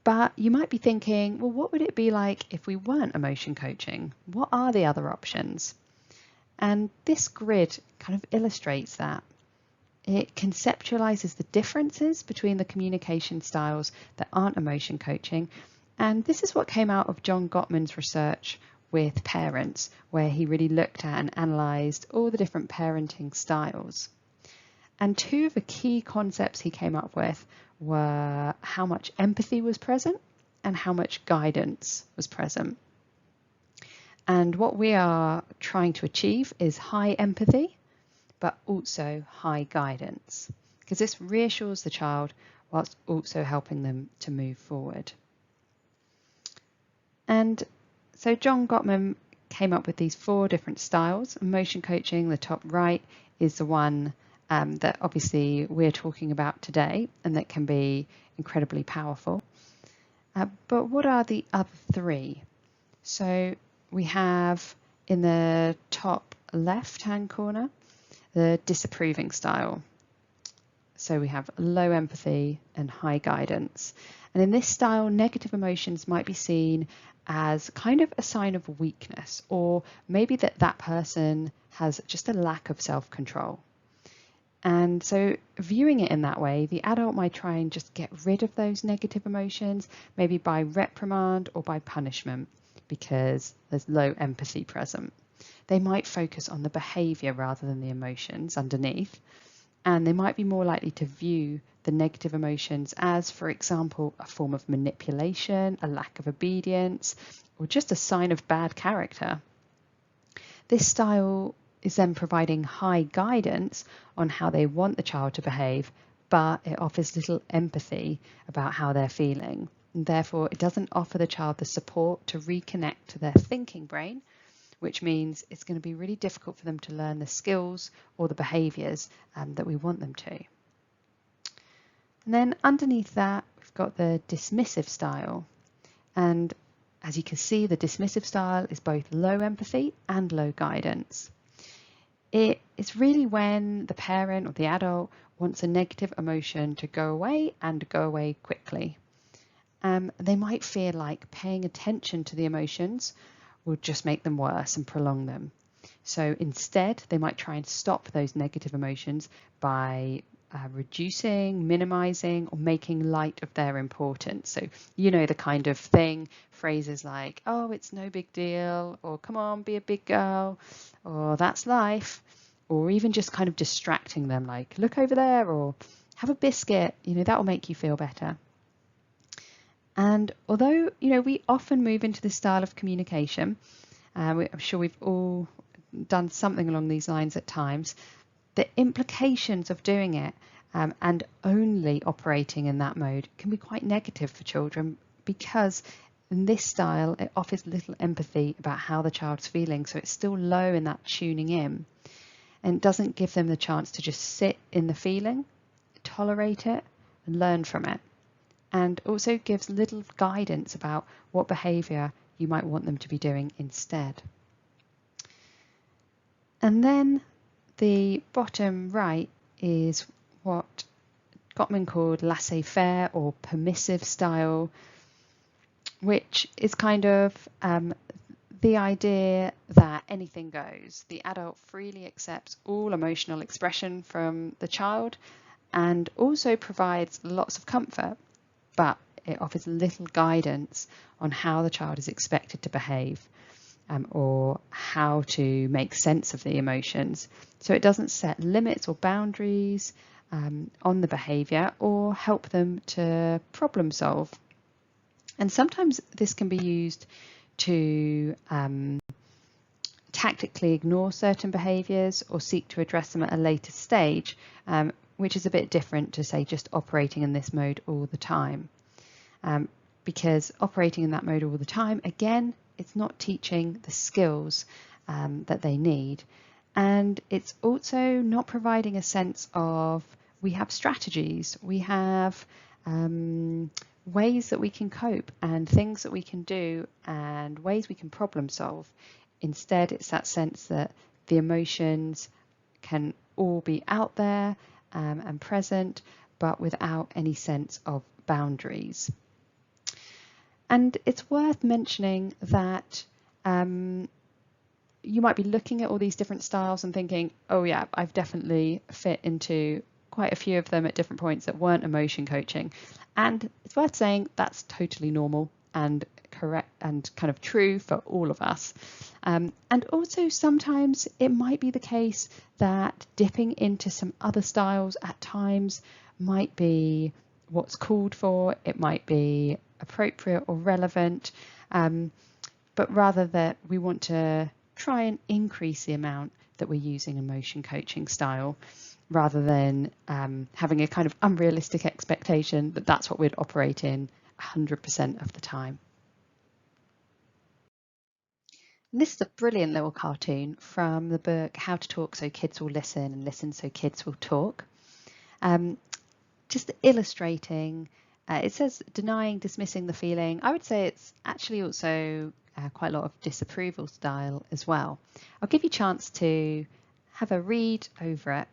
But you might be thinking, well, what would it be like if we weren't emotion coaching? What are the other options? And this grid kind of illustrates that. It conceptualizes the differences between the communication styles that aren't emotion coaching. And this is what came out of John Gottman's research with parents, where he really looked at and analysed all the different parenting styles. And 2 of the key concepts he came up with were how much empathy was present and how much guidance was present. And what we are trying to achieve is high empathy, but also high guidance, because this reassures the child whilst also helping them to move forward. And so John Gottman came up with these 4 different styles. Emotion coaching, the top right, is the one that obviously we're talking about today and that can be incredibly powerful. But what are the other 3? So we have in the top left-hand corner, the disapproving style. So we have low empathy and high guidance. And in this style, negative emotions might be seen as kind of a sign of weakness, or maybe that person has just a lack of self-control. And so viewing it in that way, the adult might try and just get rid of those negative emotions, maybe by reprimand or by punishment, because there's low empathy present. They might focus on the behavior rather than the emotions underneath, and they might be more likely to view the negative emotions as, for example, a form of manipulation, a lack of obedience, or just a sign of bad character. This style is then providing high guidance on how they want the child to behave, but it offers little empathy about how they're feeling. And therefore, it doesn't offer the child the support to reconnect to their thinking brain, which means it's going to be really difficult for them to learn the skills or the behaviours that we want them to. And then underneath that, we've got the dismissive style. And as you can see, the dismissive style is both low empathy and low guidance. It's really when the parent or the adult wants a negative emotion to go away and go away quickly. They might feel like paying attention to the emotions will just make them worse and prolong them. So instead, they might try and stop those negative emotions by reducing, minimizing, or making light of their importance. So you know the kind of thing, phrases like, oh, it's no big deal, or come on, be a big girl, or that's life, or even just kind of distracting them like, look over there, or have a biscuit, that will make you feel better. And although, we often move into this style of communication, I'm sure we've all done something along these lines at times, the implications of doing it and only operating in that mode can be quite negative for children, because in this style, it offers little empathy about how the child's feeling. So it's still low in that tuning in, and it doesn't give them the chance to just sit in the feeling, tolerate it, and learn from it. And also gives little guidance about what behaviour you might want them to be doing instead. And then the bottom right is what Gottman called laissez-faire or permissive style, which is kind of the idea that anything goes. The adult freely accepts all emotional expression from the child and also provides lots of comfort, but it offers little guidance on how the child is expected to behave or how to make sense of the emotions. So it doesn't set limits or boundaries on the behaviour or help them to problem solve. And sometimes this can be used to tactically ignore certain behaviours or seek to address them at a later stage, which is a bit different to, say, just operating in this mode all the time. Because operating in that mode all the time, again, it's not teaching the skills that they need. And it's also not providing a sense of, we have strategies, we have ways that we can cope and things that we can do and ways we can problem solve. Instead, it's that sense that the emotions can all be out there and present, but without any sense of boundaries. And it's worth mentioning that you might be looking at all these different styles and thinking, oh yeah, I've definitely fit into quite a few of them at different points that weren't emotion coaching. And it's worth saying that's totally normal and correct and kind of true for all of us. And also sometimes it might be the case that dipping into some other styles at times might be what's called for. It might be appropriate or relevant, but rather that we want to try and increase the amount that we're using emotion coaching style, rather than having a kind of unrealistic expectation that that's what we'd operate in 100% of the time. And this is a brilliant little cartoon from the book How to Talk So Kids Will Listen and Listen So Kids Will Talk. Just illustrating, it says denying, dismissing the feeling. I would say it's actually also quite a lot of disapproval style as well. I'll give you a chance to have a read over it.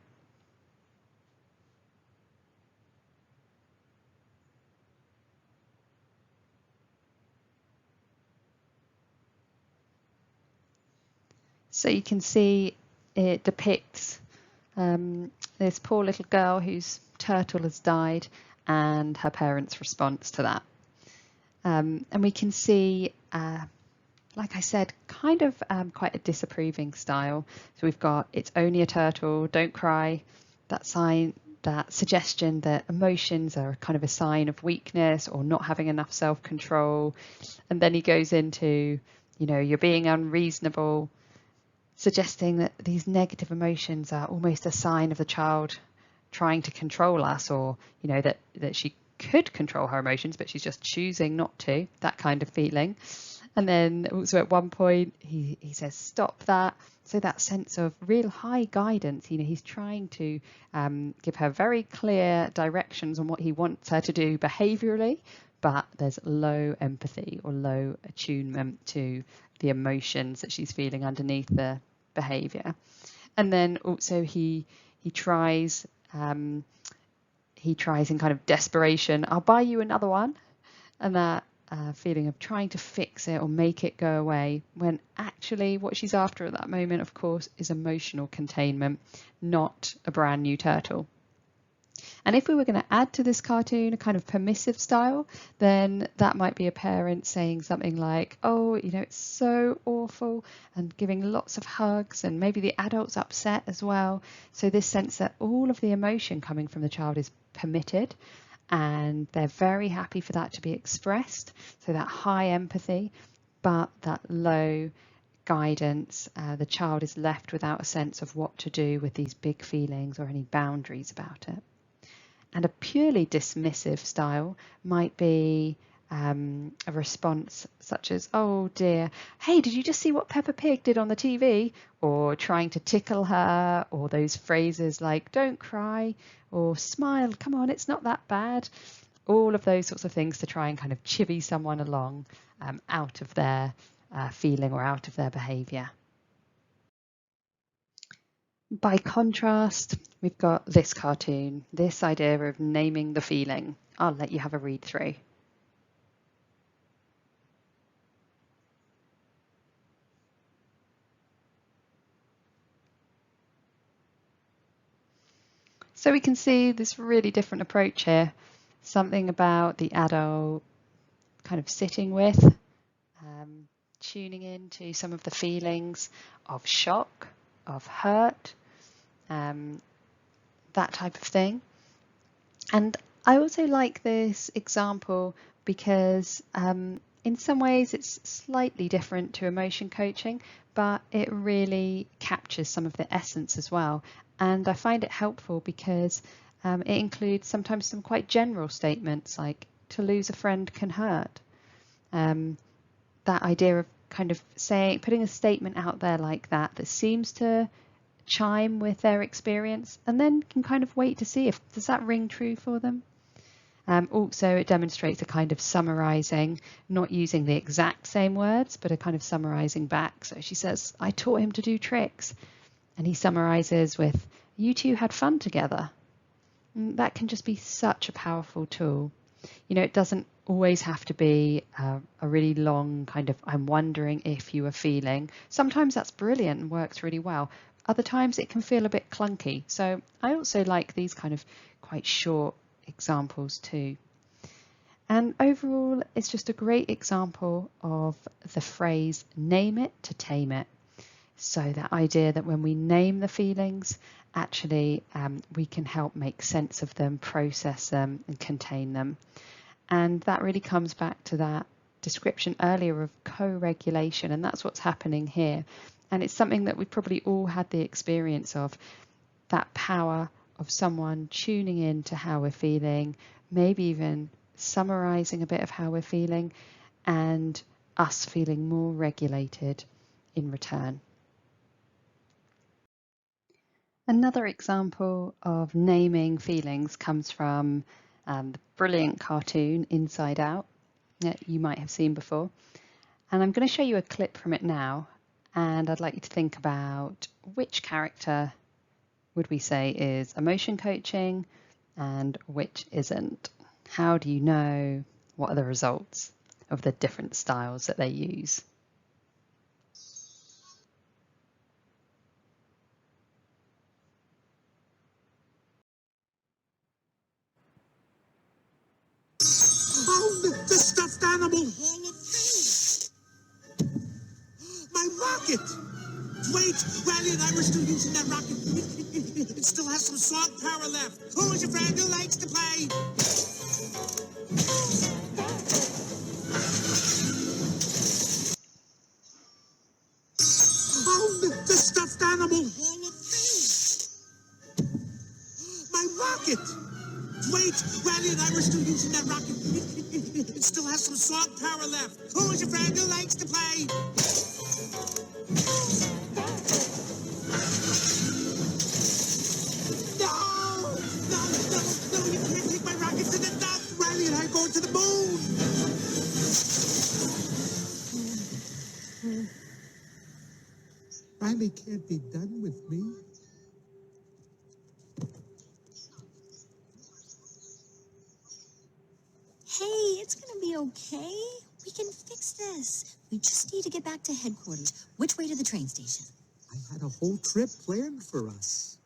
So you can see it depicts this poor little girl whose turtle has died and her parents' response to that. And we can see, like I said, kind of quite a disapproving style. So we've got, it's only a turtle, don't cry, that sign, that suggestion that emotions are kind of a sign of weakness or not having enough self-control. And then he goes into, you're being unreasonable, suggesting that these negative emotions are almost a sign of the child trying to control us, or that she could control her emotions but she's just choosing not to, that kind of feeling. And then also at one point he says stop that. So that sense of real high guidance, he's trying to give her very clear directions on what he wants her to do behaviorally, but there's low empathy or low attunement to the emotions that she's feeling underneath the behavior. And then also he tries in kind of desperation, I'll buy you another one, and that feeling of trying to fix it or make it go away, when actually what she's after at that moment, of course, is emotional containment, not a brand new turtle. And if we were going to add to this cartoon a kind of permissive style, then that might be a parent saying something like, oh, it's so awful, and giving lots of hugs, and maybe the adult's upset as well. So this sense that all of the emotion coming from the child is permitted, and they're very happy for that to be expressed. So that high empathy, but that low guidance, the child is left without a sense of what to do with these big feelings or any boundaries about it. And a purely dismissive style might be a response such as, oh dear, hey, did you just see what Peppa Pig did on the TV? Or trying to tickle her, or those phrases like, don't cry, or smile, come on, it's not that bad. All of those sorts of things to try and kind of chivvy someone along out of their feeling or out of their behaviour. By contrast, we've got this cartoon, this idea of naming the feeling. I'll let you have a read through. So we can see this really different approach here. Something about the adult kind of sitting with, tuning into some of the feelings of shock, of hurt, that type of thing. And I also like this example because in some ways it's slightly different to emotion coaching, but it really captures some of the essence as well. And I find it helpful because it includes sometimes some quite general statements like to lose a friend can hurt. That idea of kind of putting a statement out there like that seems to chime with their experience, and then can kind of wait to see if does that ring true for them. Also, it demonstrates a kind of summarizing, not using the exact same words, but a kind of summarizing back. So she says, I taught him to do tricks. And he summarizes with, you two had fun together. And that can just be such a powerful tool. You know, it doesn't always have to be a really long kind of, I'm wondering if you are feeling. Sometimes that's brilliant and works really well. Other times it can feel a bit clunky. So I also like these kind of quite short examples too. And overall, it's just a great example of the phrase, name it to tame it. So that idea that when we name the feelings, actually we can help make sense of them, process them and contain them. And that really comes back to that description earlier of co-regulation, and that's what's happening here. And it's something that we probably all had the experience of, that power of someone tuning in to how we're feeling, maybe even summarizing a bit of how we're feeling, and us feeling more regulated in return. Another example of naming feelings comes from the brilliant cartoon Inside Out that you might have seen before. And I'm going to show you a clip from it now, and I'd like you to think about which character would we say is emotion coaching and which isn't. How do you know? What are the results of the different styles that they use? Oh, the stuffed animal Hall of Fame. My rocket. Wait, Riley and I were still using that rocket. It still has some song power left. Who is your friend who likes to play? Oh, the stuffed animal Hall of Fame. My rocket. Wait, Riley and I were still using that rocket. It still has some song power left. Who is your friend who likes to play? No, you can't take my rocket to the top. Riley and I are going to the moon. Riley can't be done with me. Hey, it's gonna be okay. We can fix this. We just need to get back to headquarters. Which way to the train station? I had a whole trip planned for us.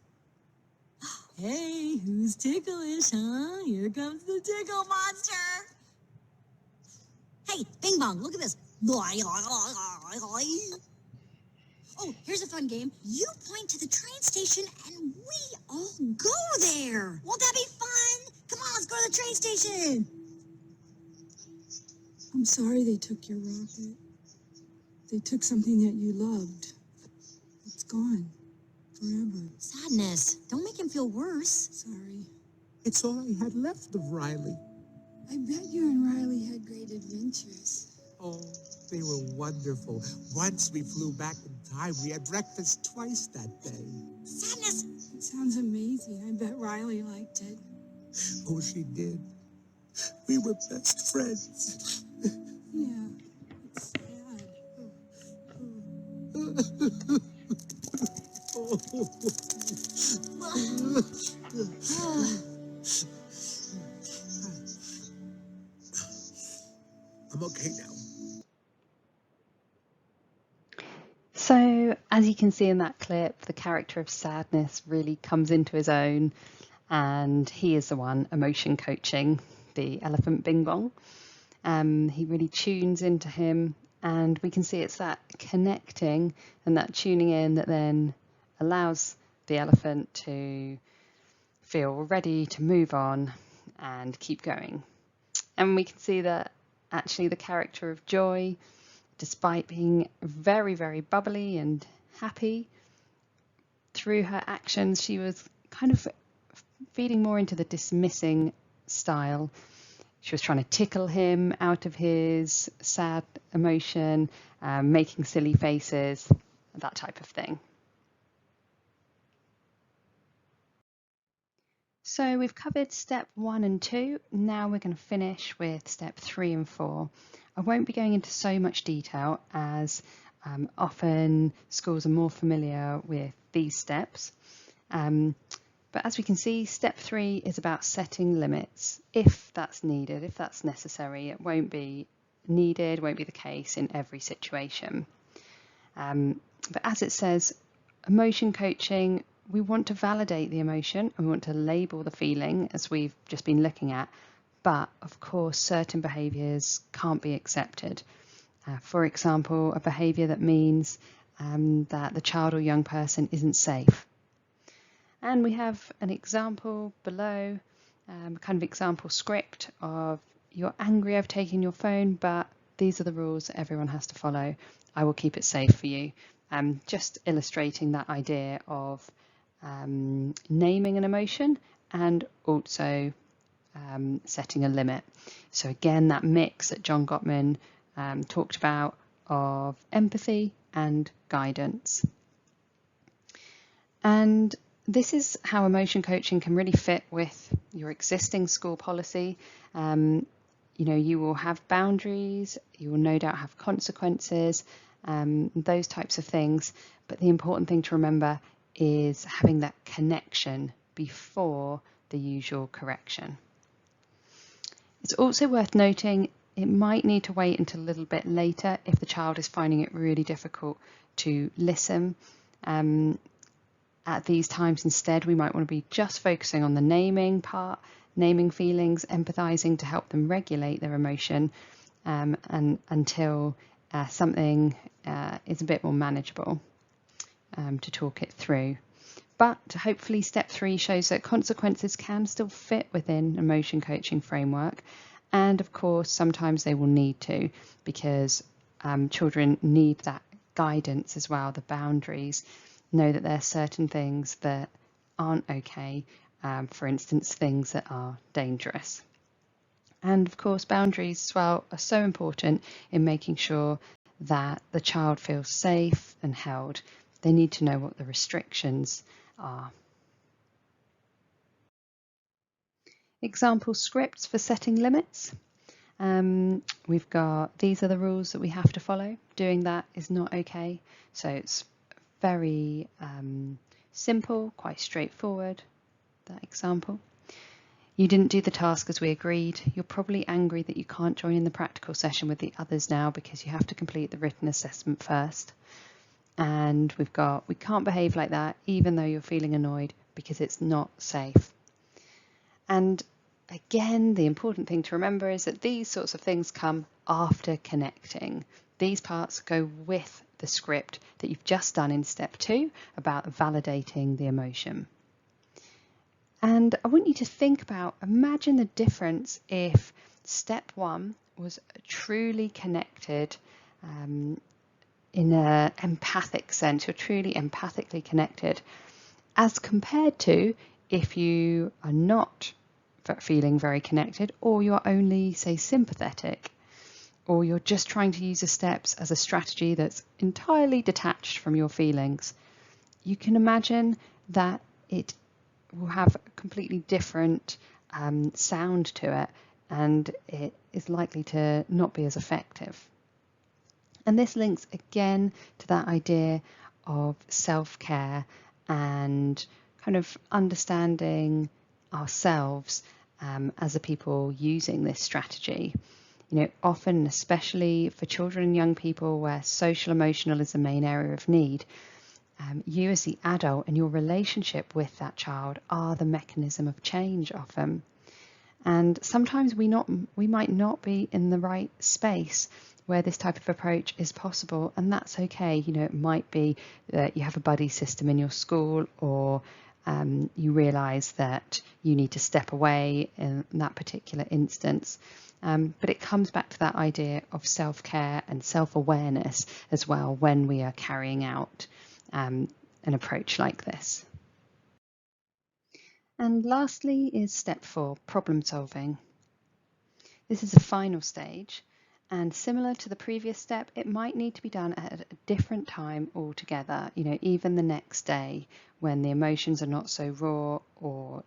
Hey, who's ticklish, huh? Here comes the tickle monster. Hey, Bing Bong, look at this. Oh, here's a fun game. You point to the train station and we all go there. Won't that be fun? Come on, let's go to the train station. I'm sorry they took your rocket. They took something that you loved. It's gone. Forever. Sadness. Don't make him feel worse. Sorry. It's all I had left of Riley. I bet you and Riley had great adventures. Oh, they were wonderful. Once we flew back in time. We had breakfast twice that day. Sadness. It sounds amazing. I bet Riley liked it. Oh, she did. We were best friends. Yeah, it's sad. I'm okay now. So, as you can see in that clip, the character of Sadness really comes into his own, and he is the one emotion coaching the elephant Bing Bong. He really tunes into him, and we can see it's that connecting and that tuning in that then allows the elephant to feel ready to move on and keep going. And we can see that actually the character of Joy, despite being very, very bubbly and happy, through her actions, she was kind of feeding more into the dismissing style. She was trying to tickle him out of his sad emotion, making silly faces, that type of thing. So we've covered step 1 and 2. Now we're going to finish with step 3 and 4. I won't be going into so much detail as often schools are more familiar with these steps. But as we can see, step 3 is about setting limits if that's needed, if that's necessary. It won't be needed, won't be the case in every situation. But as it says, emotion coaching, we want to validate the emotion and we want to label the feeling as we've just been looking at. But of course, certain behaviours can't be accepted. For example, a behaviour that means that the child or young person isn't safe. And we have an example below, kind of example script of you're angry I've taken your phone, but these are the rules that everyone has to follow. I will keep it safe for you. Just illustrating that idea of naming an emotion and also setting a limit. So again, that mix that John Gottman talked about of empathy and guidance. And this is how emotion coaching can really fit with your existing school policy. You will have boundaries, you will no doubt have consequences, those types of things. But the important thing to remember is having that connection before the usual correction. It's also worth noting it might need to wait until a little bit later if the child is finding it really difficult to listen. At these times instead, we might want to be just focusing on the naming part, naming feelings, empathizing to help them regulate their emotion and until something is a bit more manageable to talk it through. But hopefully step 3 shows that consequences can still fit within emotion coaching framework. And of course, sometimes they will need to because children need that guidance as well, the boundaries. Know that there are certain things that aren't okay, for instance, things that are dangerous. And of course, boundaries as well are so important in making sure that the child feels safe and held. They need to know what the restrictions are. Example scripts for setting limits. We've got, these are the rules that we have to follow. Doing that is not okay. So it's very simple, quite straightforward, that example. You didn't do the task as we agreed. You're probably angry that you can't join in the practical session with the others now because you have to complete the written assessment first. And we've got, we can't behave like that even though you're feeling annoyed because it's not safe. And again, the important thing to remember is that these sorts of things come after connecting. These parts go with the script that you've just done in step 2 about validating the emotion. And I want you to think about, imagine the difference if step 1 was truly connected in an empathic sense, you're truly empathically connected, as compared to if you are not feeling very connected, or you're only, say, sympathetic, or you're just trying to use the steps as a strategy that's entirely detached from your feelings. You can imagine that it will have a completely different sound to it, and it is likely to not be as effective. And this links again to that idea of self-care and kind of understanding ourselves as the people using this strategy. Often, especially for children and young people where social emotional is the main area of need, you as the adult and your relationship with that child are the mechanism of change often. And sometimes we might not be in the right space where this type of approach is possible, and that's okay. It might be that you have a buddy system in your school, or you realise that you need to step away in that particular instance. But it comes back to that idea of self-care and self-awareness as well when we are carrying out an approach like this. And lastly is step 4, problem solving. This is the final stage, and similar to the previous step, it might need to be done at a different time altogether, even the next day when the emotions are not so raw or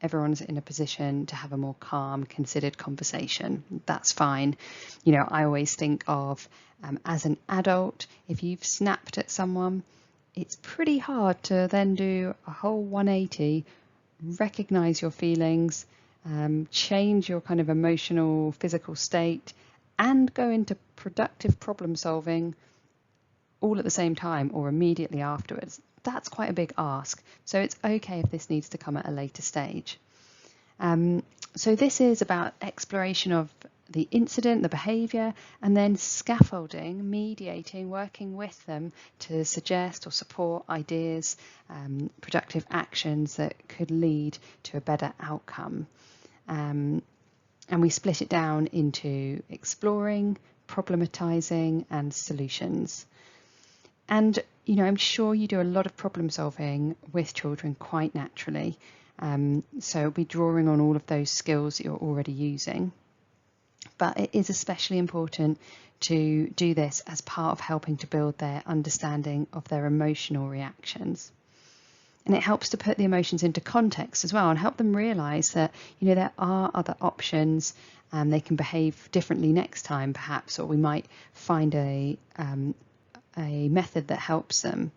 everyone's in a position to have a more calm, considered conversation. That's fine. I always think of as an adult, if you've snapped at someone, it's pretty hard to then do a whole 180, recognize your feelings, change your kind of emotional, physical state, and go into productive problem solving all at the same time or immediately afterwards. That's quite a big ask. So it's okay if this needs to come at a later stage. So this is about exploration of the incident, the behaviour, and then scaffolding, mediating, working with them to suggest or support ideas, productive actions that could lead to a better outcome. And we split it down into exploring, problematizing, and solutions. And, I'm sure you do a lot of problem solving with children quite naturally. So we'll be drawing on all of those skills that you're already using. But it is especially important to do this as part of helping to build their understanding of their emotional reactions. And it helps to put the emotions into context as well and help them realise that, there are other options and they can behave differently next time perhaps, or we might find a method that helps them.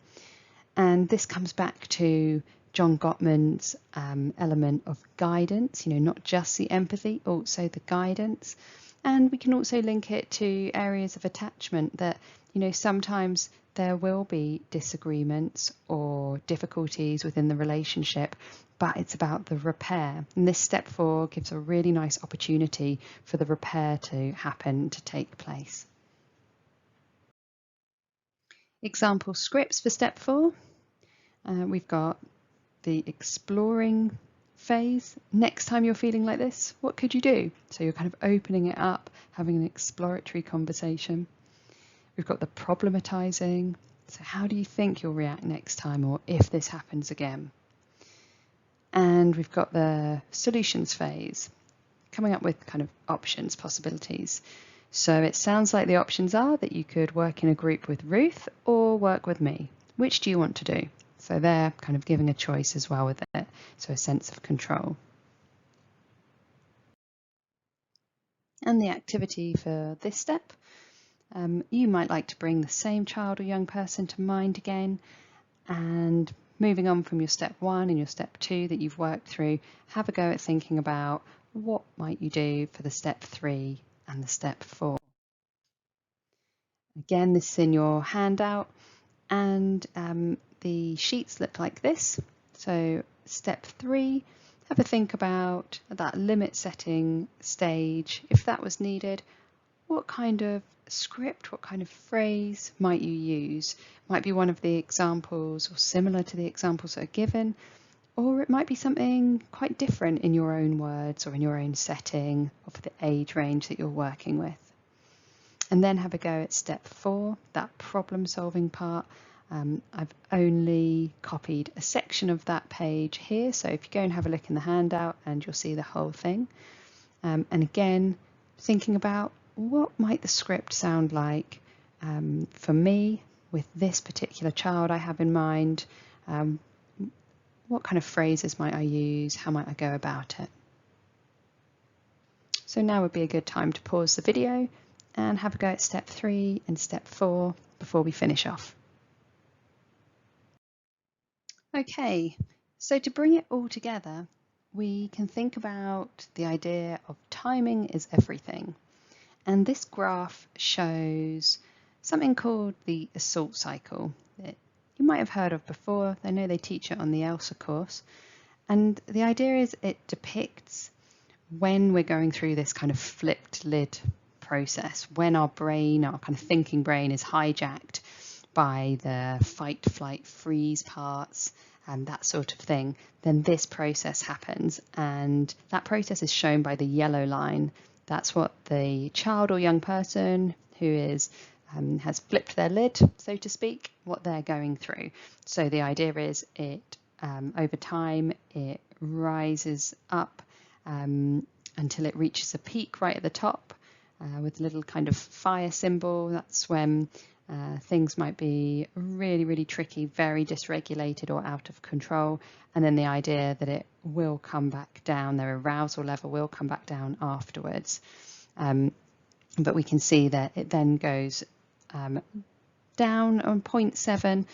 And this comes back to John Gottman's element of guidance, not just the empathy, also the guidance. And we can also link it to areas of attachment that, sometimes there will be disagreements or difficulties within the relationship, but it's about the repair. And this step 4 gives a really nice opportunity for the repair to happen, to take place. Example scripts for step 4. We've got the exploring phase. Next time you're feeling like this, what could you do? So you're kind of opening it up, having an exploratory conversation. We've got the problematizing. So how do you think you'll react next time, or if this happens again? And we've got the solutions phase, coming up with kind of options, possibilities. So it sounds like the options are that you could work in a group with Ruth or work with me. Which do you want to do? So they're kind of giving a choice as well with it, so a sense of control. And the activity for this step, you might like to bring the same child or young person to mind again, and moving on from your step 1 and your step 2 that you've worked through, have a go at thinking about what might you do for the step 3 and the step 4. Again, this is in your handout, and the sheets look like this. So step 3, have a think about that limit setting stage. If that was needed, what kind of script, what kind of phrase might you use? Might be one of the examples or similar to the examples that are given, or it might be something quite different in your own words or in your own setting or for the age range that you're working with. And then have a go at step 4, that problem solving part. I've only copied a section of that page here, so if you go and have a look in the handout and you'll see the whole thing. And again, thinking about what might the script sound like for me with this particular child I have in mind. What kind of phrases might I use? How might I go about it? So now would be a good time to pause the video and have a go at step 3 and step 4 before we finish off. Okay, so to bring it all together, we can think about the idea of timing is everything. And this graph shows something called the assault cycle that you might have heard of before. I know they teach it on the ELSA course. And the idea is it depicts when we're going through this kind of flipped lid process, when our brain, our kind of thinking brain, is hijacked by the fight, flight, freeze parts and that sort of thing, then this process happens. And that process is shown by the yellow line. That's what the child or young person who is has flipped their lid, so to speak, what they're going through. So the idea is it over time it rises up until it reaches a peak right at the top with a little kind of fire symbol. That's when things might be really, really tricky, very dysregulated or out of control. And then the idea that it will come back down, their arousal level will come back down afterwards. But we can see that it then goes down on 0.7,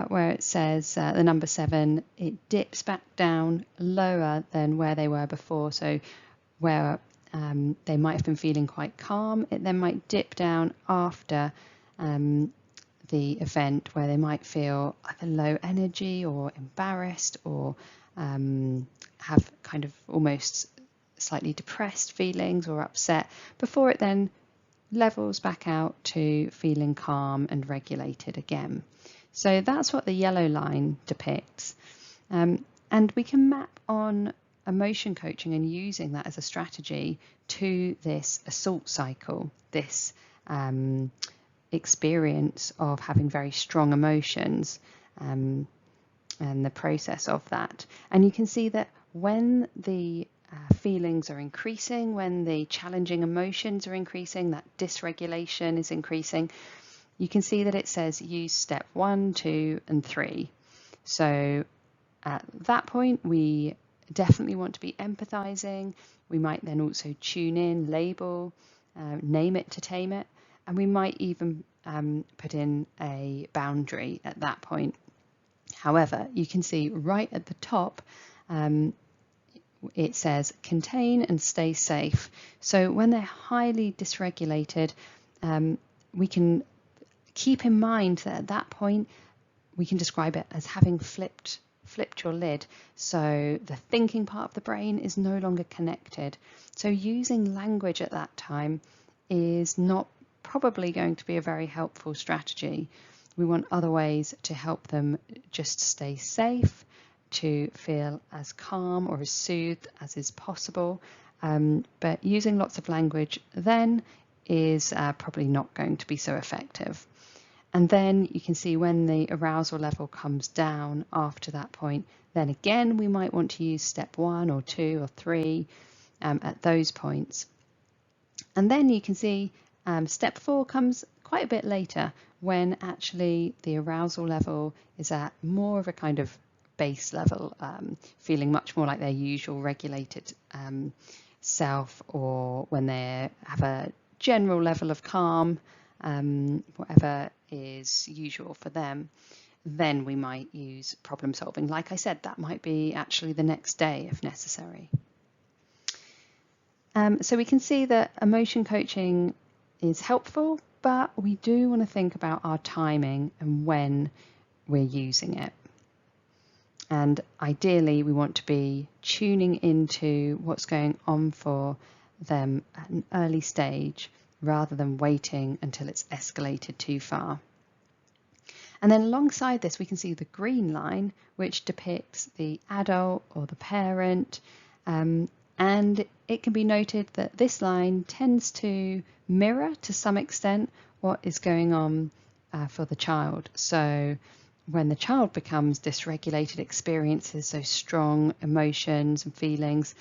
where it says the number 7, it dips back down lower than where they were before. So where they might have been feeling quite calm, it then might dip down after the event where they might feel either low energy or embarrassed or have kind of almost slightly depressed feelings or upset, before it then levels back out to feeling calm and regulated again. So that's what the yellow line depicts. And we can map on emotion coaching and using that as a strategy to this assault cycle, this experience of having very strong emotions and the process of that. And you can see that when the feelings are increasing, when the challenging emotions are increasing, that dysregulation is increasing, you can see that it says use step 1, 2, and 3. So at that point, we definitely want to be empathizing. We might then also tune in, label, name it to tame it, and we might even put in a boundary at that point. However, you can see right at the top, it says contain and stay safe. So when they're highly dysregulated, we can keep in mind that at that point, we can describe it as having flipped your lid. So the thinking part of the brain is no longer connected. So using language at that time is not probably going to be a very helpful strategy. We want other ways to help them just stay safe, to feel as calm or as soothed as is possible. But using lots of language then is probably not going to be so effective. And then you can see when the arousal level comes down after that point, then again we might want to use step 1 or 2 or 3 at those points. And then you can see step 4 comes quite a bit later, when actually the arousal level is at more of a kind of base level, feeling much more like their usual regulated self, or when they have a general level of calm, whatever is usual for them. Then we might use problem solving. Like I said, that might be actually the next day if necessary. So we can see that emotion coaching is helpful, but we do want to think about our timing and when we're using it. And ideally, we want to be tuning into what's going on for them at an early stage, rather than waiting until it's escalated too far. And then alongside this, we can see the green line, which depicts the adult or the parent. And it can be noted that this line tends to mirror to some extent what is going on for the child. So when the child becomes dysregulated, experiences those strong emotions and feelings,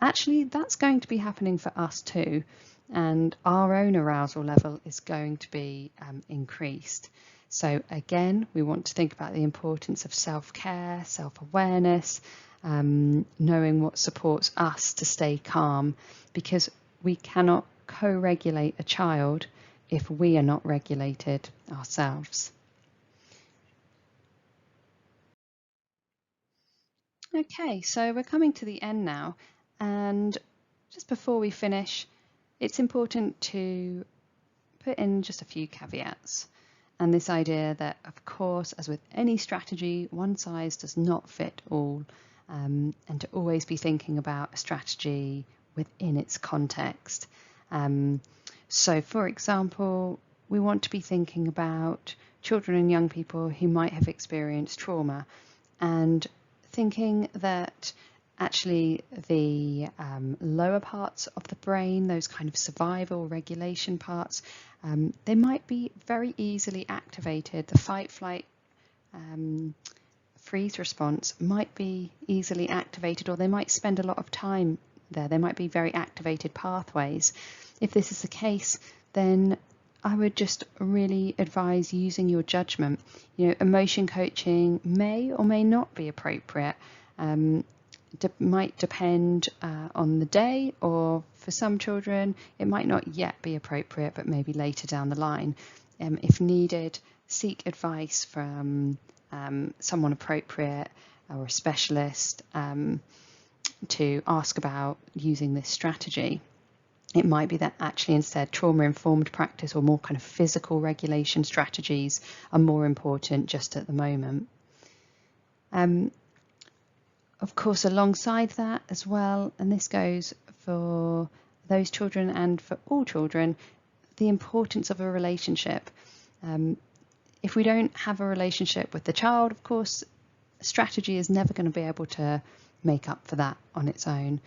actually that's going to be happening for us too. And our own arousal level is going to be increased. So again, we want to think about the importance of self-care, self-awareness, knowing what supports us to stay calm, because we cannot co-regulate a child if we are not regulated ourselves. Okay, so we're coming to the end now, and just before we finish, it's important to put in just a few caveats. And this idea that, of course, as with any strategy, one size does not fit all, and to always be thinking about a strategy within its context. So, for example, we want to be thinking about children and young people who might have experienced trauma, and thinking that actually the lower parts of the brain, those kind of survival regulation parts, they might be very easily activated. The fight, flight, freeze response might be easily activated, or they might spend a lot of time there. They might be very activated pathways. If this is the case, then I would just really advise using your judgment. Emotion coaching may or may not be appropriate. Might depend on the day, or for some children it might not yet be appropriate, but maybe later down the line. If needed, seek advice from someone appropriate or a specialist to ask about using this strategy. It might be that actually instead trauma-informed practice or more kind of physical regulation strategies are more important just at the moment. Of course, alongside that as well, and this goes for those children and for all children, the importance of a relationship. If we don't have a relationship with the child, of course, strategy is never going to be able to make up for that on its own.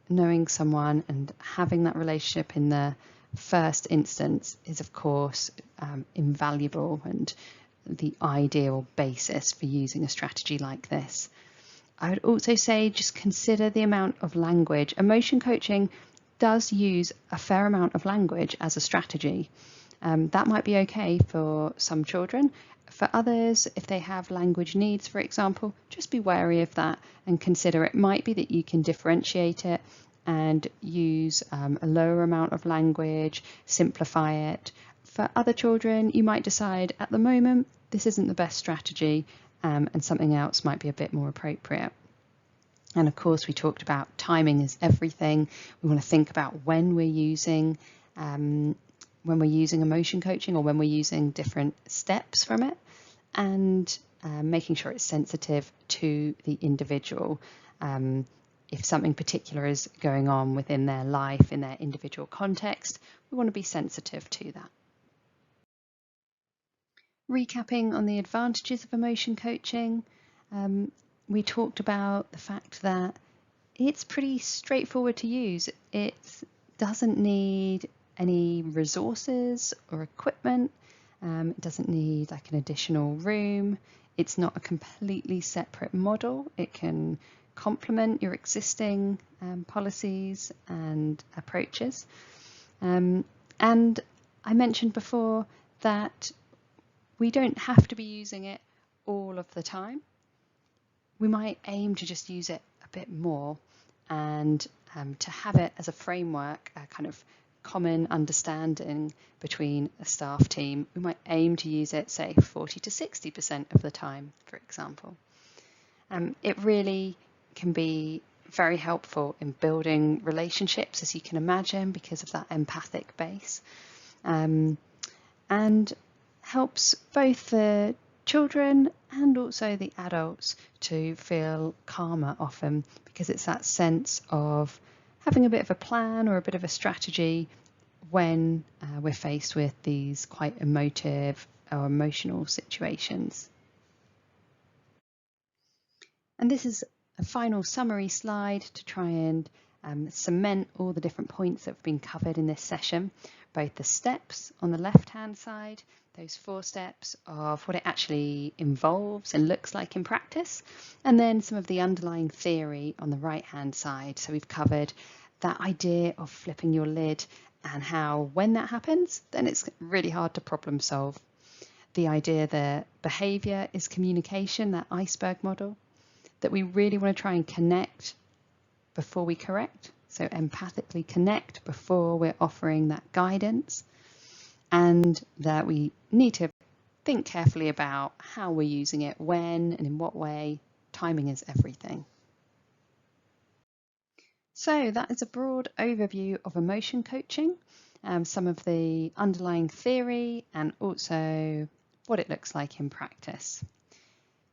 Knowing someone and having that relationship in the first instance is, of course, invaluable and the ideal basis for using a strategy like this. I would also say just consider the amount of language. Emotion coaching does use a fair amount of language as a strategy. That might be okay for some children. For others, if they have language needs, for example, just be wary of that and consider it might be that you can differentiate it and use a lower amount of language, simplify it. For other children, you might decide at the moment this isn't the best strategy, and something else might be a bit more appropriate. And of course, we talked about timing is everything. We want to think about when we're using emotion coaching, or when we're using different steps from it, and making sure it's sensitive to the individual. If something particular is going on within their life, in their individual context, we want to be sensitive to that. Recapping on the advantages of emotion coaching, we talked about the fact that it's pretty straightforward to use. It doesn't need any resources or equipment. It doesn't need like an additional room. It's not a completely separate model. It can complement your existing policies and approaches. And I mentioned before that we don't have to be using it all of the time. We might aim to just use it a bit more, and to have it as a framework, a kind of common understanding between a staff team. We might aim to use it, say, 40 to 60% of the time, for example. It really can be very helpful in building relationships, as you can imagine, because of that empathic base, and helps both the children and also the adults to feel calmer often, because it's that sense of having a bit of a plan or a bit of a strategy when we're faced with these quite emotive or emotional situations. And this is a final summary slide to try and cement all the different points that have been covered in this session, both the steps on the left-hand side, those 4 steps of what it actually involves and looks like in practice, and then some of the underlying theory on the right-hand side. So we've covered that idea of flipping your lid and how when that happens, then it's really hard to problem solve. The idea that behaviour is communication, that Iceberg Model, that we really want to try and connect before we correct, so empathically connect before we're offering that guidance, and that we need to think carefully about how we're using it, when and in what way, timing is everything. So that is a broad overview of emotion coaching, some of the underlying theory and also what it looks like in practice.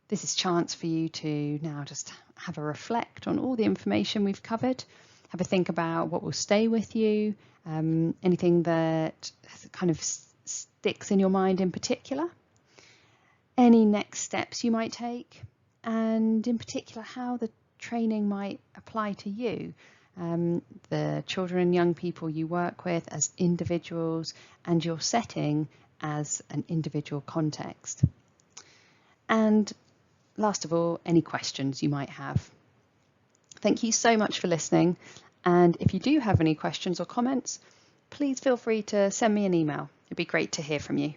This is a chance for you to now just have a reflect on all the information we've covered, have a think about what will stay with you, anything that kind of sticks in your mind in particular, any next steps you might take, and in particular how the training might apply to you, the children and young people you work with as individuals and your setting as an individual context. And last of all, any questions you might have. Thank you so much for listening, and if you do have any questions or comments, please feel free to send me an email. It'd be great to hear from you.